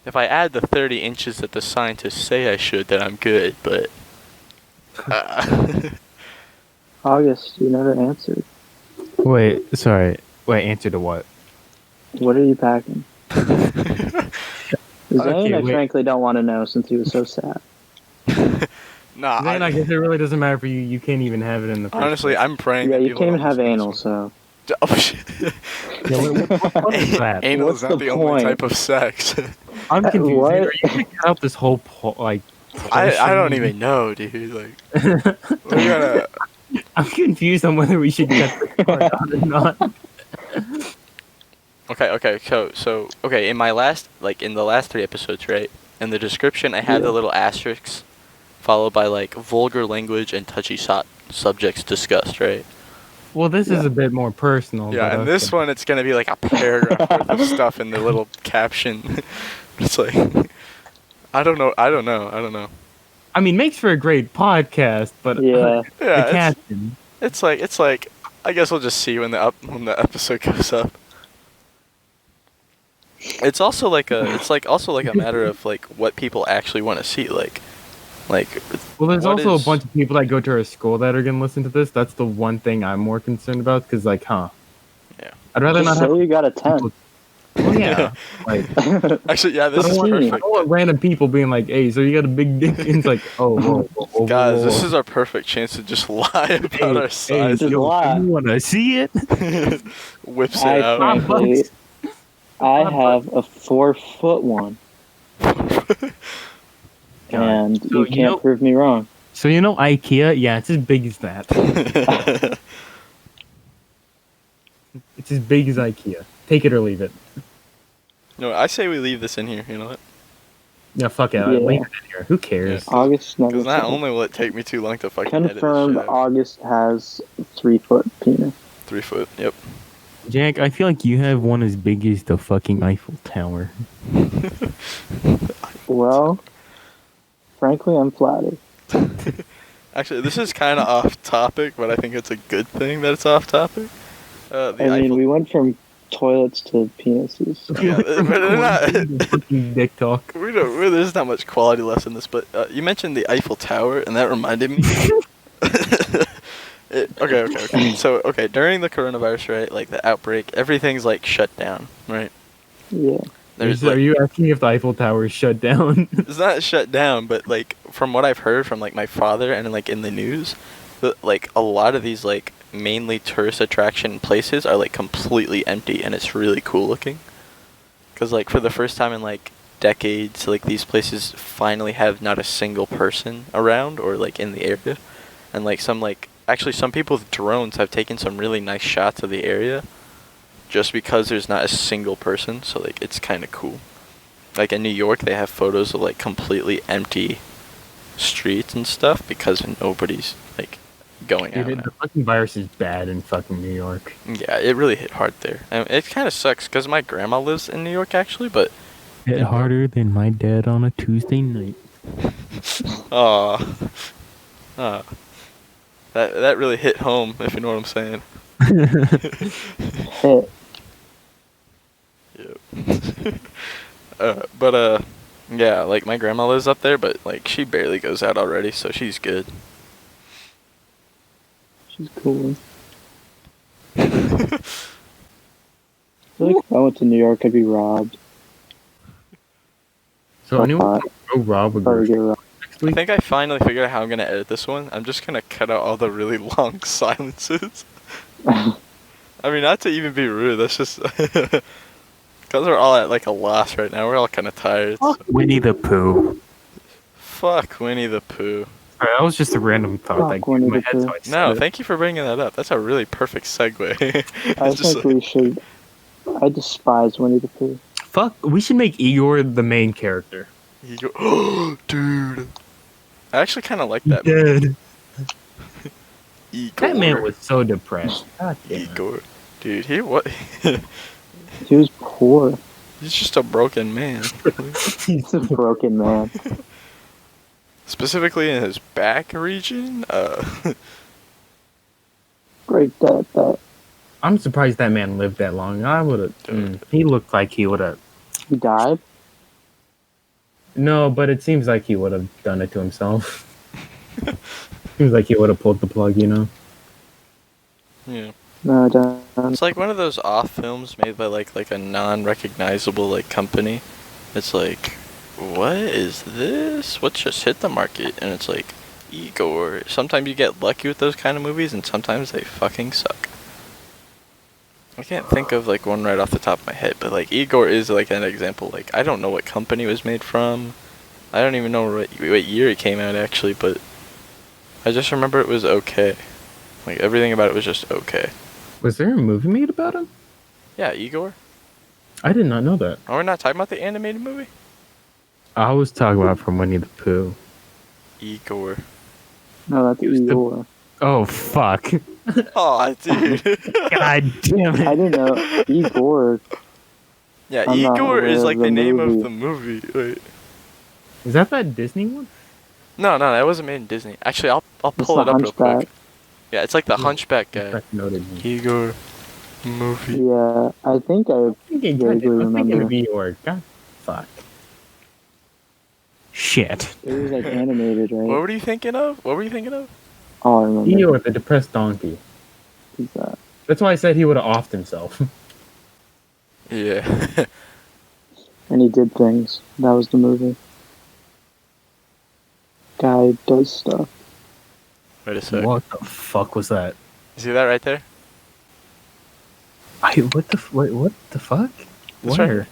if I add the 30 inches that the scientists say I should, then I'm good, but... August, you never answered. Wait, sorry. Wait, answer to what? What are you packing? Zane, I wait. frankly don't want to know since he was so sad. Nah, Then I guess it really doesn't matter for you. You can't even have it in the. First honestly, place. I'm praying Yeah, that you people can't even don't have listen to anal, this so. one. Oh, shit. Yeah, what is that? Anal What's is not the the only point? type of sex. I'm confused. What? Are you gonna cut out this whole I portion? don't even know, dude. Like, we're gonna... I'm confused on whether we should cut this part out or not. Okay, so okay, in the last 3 episodes, right? In the description, I had Yeah. the little asterisks, followed by like vulgar language and touchy subjects discussed, right? Well, this is a bit more personal. Yeah, but and this okay. one, it's gonna be like a paragraph worth of stuff in the little caption. It's like, I don't know. I mean, makes for a great podcast, but Yeah. the Yeah, caption. it's like, I guess we'll just see when the episode goes up. It's also like a matter of like what people actually want to see, like. Well, there's what also is- a bunch of people that go to our school that are gonna listen to this. That's the one thing I'm more concerned about, because like, Yeah. I'd rather Just not say have. you got a 10. Well, yeah, like. Actually, yeah, this I is don't, want, I perfect. don't want random people being like, "Hey, so you got a big dick?" And it's like, "Oh, whoa, Guys, this whoa. is our perfect chance to just lie about Hey, our hey, size. Just yo, lie. you wanna see it?" Whips it I out. frankly, I have a 4-foot one, and So, you you can't know- prove me wrong. So you know IKEA? Yeah, it's as big as that. It's as big as IKEA. Take it or leave it. No, I say we leave this in here. You know what? Yeah, fuck it. Yeah. Leave it in here. Who cares? August never Because not said. only will it take me too long to fucking edit this Confirmed. shit out. August has 3-foot penis. 3 foot. Yep. Jack, I feel like you have one as big as the fucking Eiffel Tower. Well, frankly, I'm flattered. Actually, this is kind of off topic, but I think it's a good thing that it's off topic. The I mean, Eiffel. we went from toilets to penises. Yeah, but they're not. Fucking dick talk. There's not much quality left in this, but you mentioned the Eiffel Tower, and that reminded me. Okay. So, during the coronavirus, right, like the outbreak, everything's like shut down, right? Yeah. There's Are like, you asking if the Eiffel Tower is shut down? it's not shut down, but like from what I've heard from like my father and like in the news, like a lot of these like mainly tourist attraction places are like completely empty, and it's really cool looking. Cause like for the first time in like decades, like these places finally have not a single person around or like in the area, and like some people with drones have taken some really nice shots of the area, just because there's not a single person. So like it's kind of cool. Like in New York, they have photos of like completely empty streets and stuff because nobody's like going out. Dude, now. the fucking virus is bad in fucking New York. Yeah, it really hit hard there. And it kind of sucks because my grandma lives in New York actually, but Hit harder than my dad on a Tuesday night. that really hit home, if you know what I'm saying. Hit. Yep. Yeah, like my grandma lives up there, but like she barely goes out already, so she's good. She's cool. I feel like if I went to New York, I'd be robbed. So anyone go rob a Probably grocery get robbed. next I week? think I finally figured out how I'm gonna edit this one. I'm just gonna cut out all the really long silences. I mean, not to even be rude, that's just because we're all at like a loss right now. We're all kind of tired. So. Winnie the Pooh. Fuck Winnie the Pooh. Sorry, that was just a random thought Fuck that came Winnie to my the head. Pooh. So I said No, it. thank you for bringing that up. That's a really perfect segue. I It's just think like, we should. I despise Winnie the Pooh. Fuck, we should make Igor the main character. you go, dude. I actually kind of like that. movie. Dead. Igor. That man was so depressed. God damn it. Igor. Dude, he what? He was poor. He's just a broken man. He's a broken man. Specifically in his back region. Break that. I'm surprised that man lived that long. I would have. He looked like he would have. He died? No, but it seems like he would have done it to himself. Seems like he would have pulled the plug, you know? Yeah. No, I don't. It's like one of those off films made by like a non-recognizable like company. It's like, what is this? What just hit the market? And it's like, Igor. Sometimes you get lucky with those kind of movies, and sometimes they fucking suck. I can't think of like one right off the top of my head, but like Igor is like an example. Like I don't know what company it was made from. I don't even know what year it came out actually, but I just remember it was okay. Like everything about it was just okay. Was there a movie made about him? Yeah, Igor. I did not know that. Are we not talking about the animated movie? I was talking about from Winnie the Pooh. Igor. No, that's was the- Igor. Oh, fuck. Aw, dude. God damn I it. didn't know. Igor. Yeah, I'm not Igor aware is of like the the name movie. of the movie. Wait. Is that Disney one? No, that wasn't made in Disney. Actually, I'll It's pull the it up real quick. Hunchback. Yeah, it's like the Hunchback guy. That's noted. Igor movie. Yeah, I think I I'm thinking vaguely of remember. Igor. God, fuck. Shit. It was like animated, What right? were you thinking of? Oh, I remember. Igor, the depressed donkey. Who's that? That's why I said he would have offed himself. Yeah. And he did things. That was the movie. Guy does stuff. Wait a sec. What the fuck was that? See that right there? What the fuck? That's Where?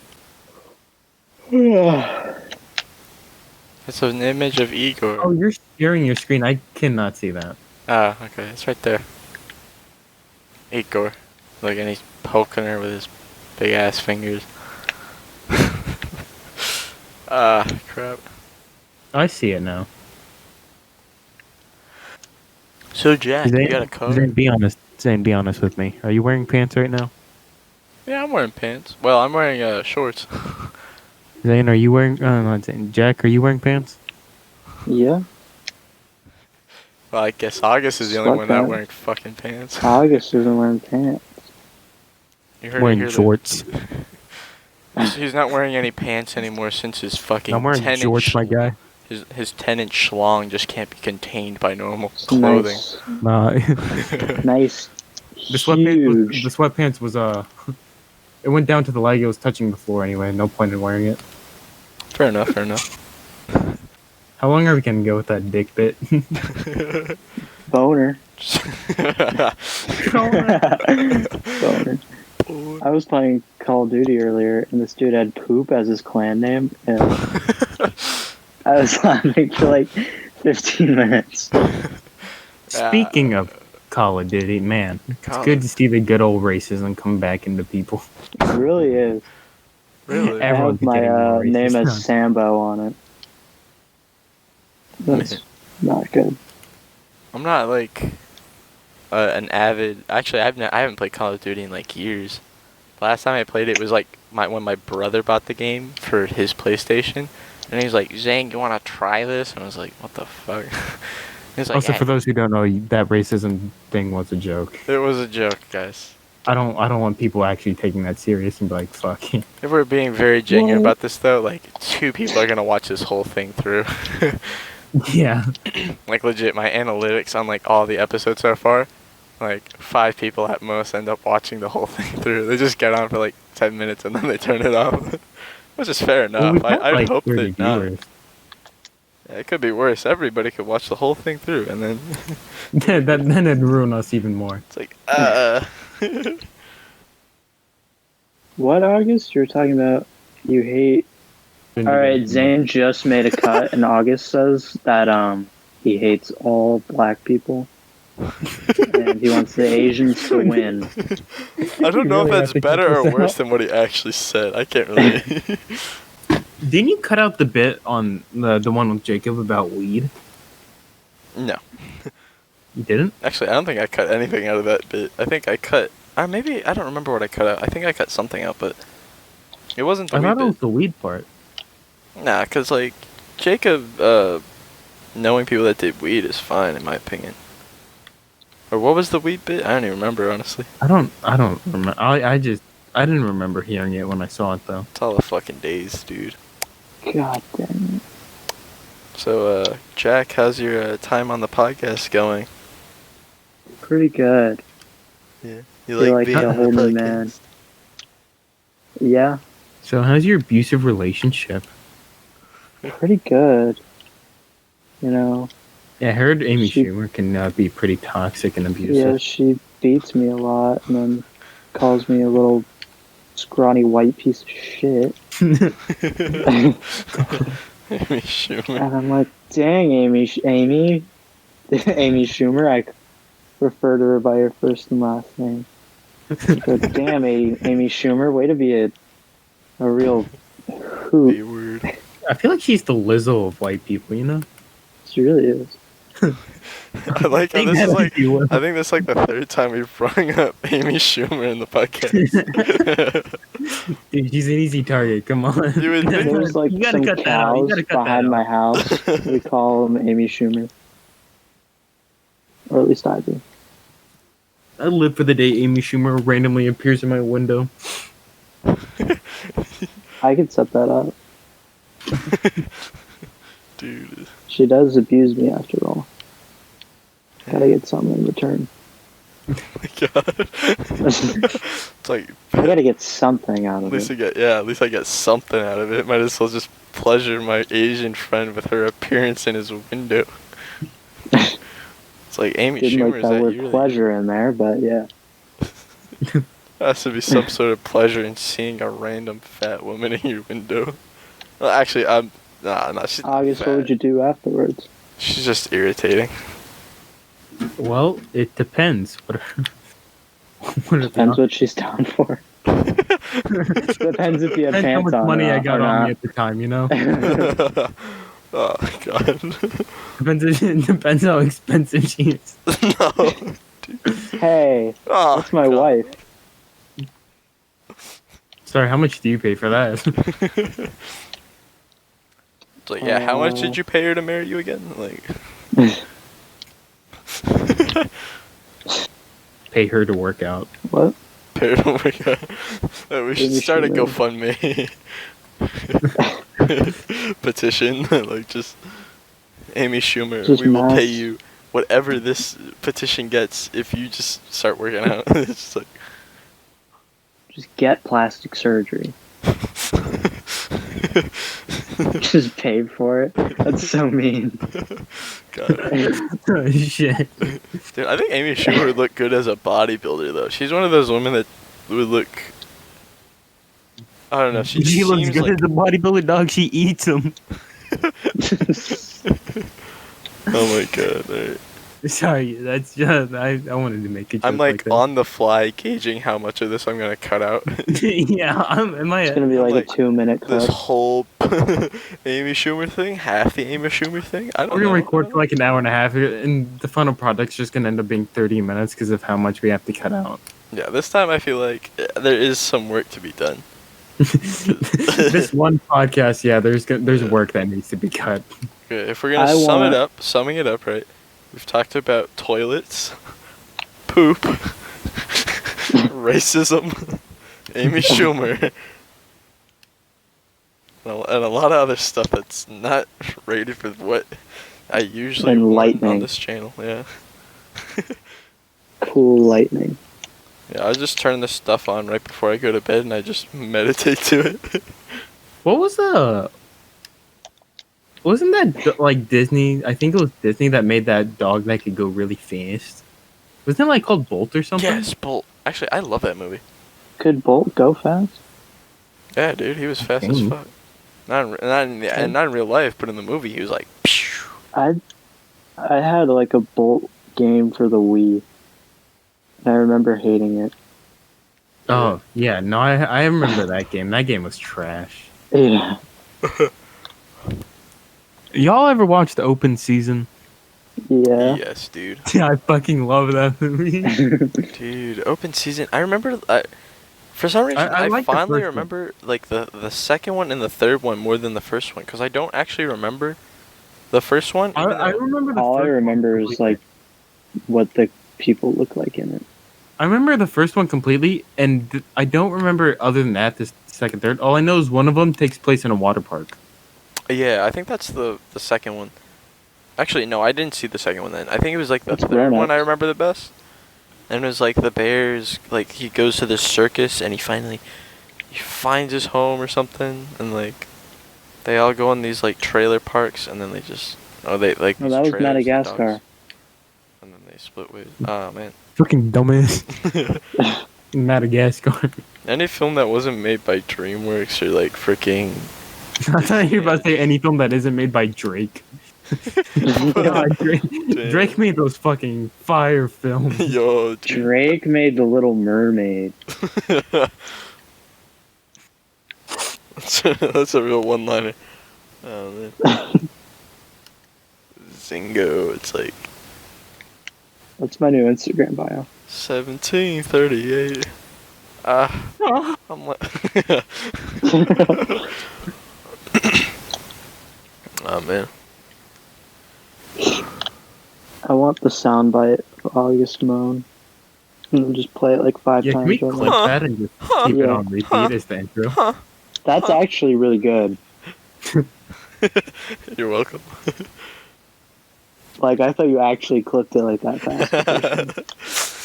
Yeah. It's an image of Igor. Oh, you're sharing your screen. I cannot see that. Ah, okay. It's right there. Igor. Like, and he's poking her with his big ass fingers. Ah, crap. I see it now. So, Jack, you got a car? Zane, be honest. Zane, be honest with me. Are you wearing pants right now? Yeah, I'm wearing pants. Well, I'm wearing shorts. Zane, are you wearing? Not Zane. Jack, are you wearing pants? Yeah. Well, I guess August is the only one not Sweatpants. wearing fucking pants. August isn't wearing pants. You heard it Wearing here, shorts. He's not wearing any pants anymore since his fucking I'm wearing 10 shorts, inch, my guy. his 10-inch schlong just can't be contained by normal It's clothing. Nah. Nice. The sweatpants Huge. was it went down to the leg. It was touching the floor anyway. No point in wearing it. Fair enough. How long are we gonna go with that dick bit? Boner. Boner. I was playing Call of Duty earlier, and this dude had poop as his clan name, and I was laughing for like 15 minutes. Speaking of Call of Duty, man, it's Call good of- to see the good old racism come back into people. It really is. Really? I Everyone's have my getting more name racist as now. Sambo on it. That's not good. I'm not like an avid. Actually, I haven't played Call of Duty in like years. Last time I played it was like when my brother bought the game for his PlayStation, and he was like, "Zane, you want to try this?" And I was like, "What the fuck?" He was like, Also, "Yeah." for those who don't know, that racism thing was a joke. It was a joke, guys. I don't want people actually taking that serious and be like, "Fuck." If we're being very genuine Well- about this, though, like 2 people are gonna watch this whole thing through. Yeah. Like legit, my analytics on like all the episodes so far, like 5 people at most end up watching the whole thing through. They just get on for like 10 minutes and then they turn it off, which is fair Well, enough. we've got, I like, hope 30 that not. viewers. Yeah, it could be worse. Everybody could watch the whole thing through and then then it'd ruin us even more. it's like What, August? You're talking about you hate. All right, Zane just made a cut, and August says that he hates all black people, and he wants the Asians to win. I don't know really if have to that's better cut or this worse out? than what he actually said. I can't really. Didn't you cut out the bit on the one with Jacob about weed? No. You didn't? Actually, I don't think I cut anything out of that bit. I think I cut. Maybe I don't remember what I cut out. I think I cut something out, but it wasn't the I weed thought it bit. was the weed part. Nah, cause like Jacob, knowing people that did weed is fine in my opinion. Or what was the weed bit? I don't even remember honestly. I don't remember. I didn't remember hearing it when I saw it though. It's all the fucking days, dude. God damn it. So, Jack, how's your time on the podcast going? Pretty good. Yeah. You Feel like like being a on whole the new podcast? man. Yeah, So how's your abusive relationship? pretty good. You know, Yeah, I heard Amy She- Schumer can be pretty toxic and yeah, abusive. she beats me a lot, and then calls me a little scrawny white piece of shit. Amy Schumer. And I'm like, dang, Amy, Amy Schumer. I refer to her by her first and last name. But damn, Amy Schumer, way to be a real hoot. Be weird. I feel like she's the Lizzo of white people, you know? She really is. I like how this is like. You will. I think this is like the 3rd time we've brought up Amy Schumer in the podcast. Dude, she's an easy target. Come on. You would think- There's like You gotta some cut that out. You cows gotta cut that behind out. my house. We call them Amy Schumer. Or at least I do. I live for the day Amy Schumer randomly appears in my window. I could set that up. Dude. She does abuse me after all. Gotta get something in return. Oh my god. It's like I gotta get something out at of least it. at least I get something out of it. Might as well just pleasure my Asian friend with her appearance in his window. It's like Amy Didn't Schumer like is that that word you really? pleasure in there, but yeah. There has to be some sort of pleasure in seeing a random fat woman in your window. Well, actually, nah, she's not August, fat. what would you do afterwards? She's just irritating. Well, it depends. What are Depends what she's down for. Depends if you have Depends how pants much on money or I got or on not. me at the time, you know? Oh god. It depends how expensive she is. No. Hey, Oh, that's my God. wife. Sorry, how much do you pay for that? It's like, yeah, how much did you pay her to marry you again? Like, Pay her to work out. What? pay her to work out. We should Maybe start a she GoFundMe petition. Like, just Amy Schumer, Just we will pay mass. you whatever this petition gets if you just start working out. It's just like, Just get plastic surgery. Just paid for it. That's so mean. God. Oh, shit. Dude, I think Amy Schumer would look good as a bodybuilder, though. She's one of those women that would look. I don't know. She just looks seems good like. as a bodybuilder dog. She eats them. Oh my god! Alright. Sorry, that's just I wanted to make a joke I'm like that. on the fly gauging how much of this I'm gonna cut out. Yeah, am I? It's gonna be like, Like, a 2-minute This clip. whole Amy Schumer thing, half the Amy Schumer thing. I don't We're know. gonna record for like an hour and a half, and the final product's just gonna end up being 30 minutes because of how much we have to cut out. Yeah, this time I feel like there is some work to be done. This one podcast, yeah, there's work that needs to be cut. Okay, if we're gonna summing it up, right? We've talked about toilets, poop, racism, Amy Schumer, and a lot of other stuff that's not rated for what I usually want on Enlightening. this channel. Yeah. cool lightning. Yeah, I just turn this stuff on right before I go to bed, and I just meditate to it. What was wasn't that like Disney? I think it was Disney that made that dog that could go really fast. Wasn't it like called Bolt or something? Yes, Bolt. Actually, I love that movie. Could Bolt go fast? Yeah, dude, he was fast as fuck. Not in real life, but in the movie, he was like, phew. I had like a Bolt game for the Wii. I remember hating it. Oh yeah, no, I remember that game. That game was trash. Yeah. Y'all ever watched Open Season? Yeah. Yes, dude. Yeah, I fucking love that movie. Dude, Open Season. I remember. For some reason, I I like the finally first one. remember like the second one and the third one more than the first one, because I don't actually remember the first one. I remember the All I first one remember is completely. like what the people look like in it. I remember the first one completely, and I don't remember other than that. This second, third. All I know is one of them takes place in a water park. Yeah, I think that's the second one. Actually, no, I didn't see the second one then. I think it was like the That's third grown-ups. one I remember the best. And it was like the bears, like he goes to the circus and he finds his home or something, and like they all go on these like trailer parks, and then they just they like. No, these that was trailers and Madagascar. dogs, and then they split ways. Oh man. Fucking dumbass. Madagascar. Any film that wasn't made by DreamWorks or like freaking. I thought you were about to say any film that isn't made by Drake. God, Drake made those fucking fire films. Yo, dude. Drake made The Little Mermaid. That's a real one-liner. Oh man. Zingo, it's like That's my new Instagram bio. 1738. I'm like. Oh man. I want the soundbite of August Moan. And just play it like 5 Yeah, can we times. clip Right now. that and just keep it Yeah. on repeat as the intro? That's actually really good. You're welcome. Like, I thought you actually clipped it like that fast.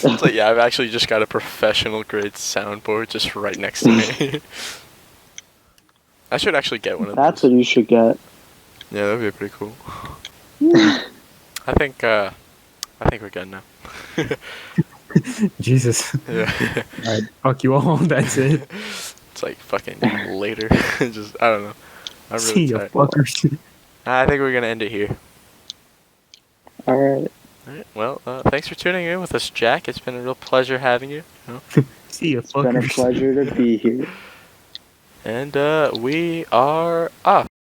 It's like, yeah, I've actually just got a professional grade soundboard just right next to me. I should actually get one of That's those. what you should get. Yeah, that'd be pretty cool. I think we're good now. Jesus. Yeah. Alright, fuck you all. That's it. It's like fucking later. Just I don't know. I'm See really ya, tired. fuckers. I think we're gonna end it here. Alright. Alright, well, thanks for tuning in with us, Jack. It's been a real pleasure having you. See ya, It's been a fuckers. pleasure to be here. And we are off.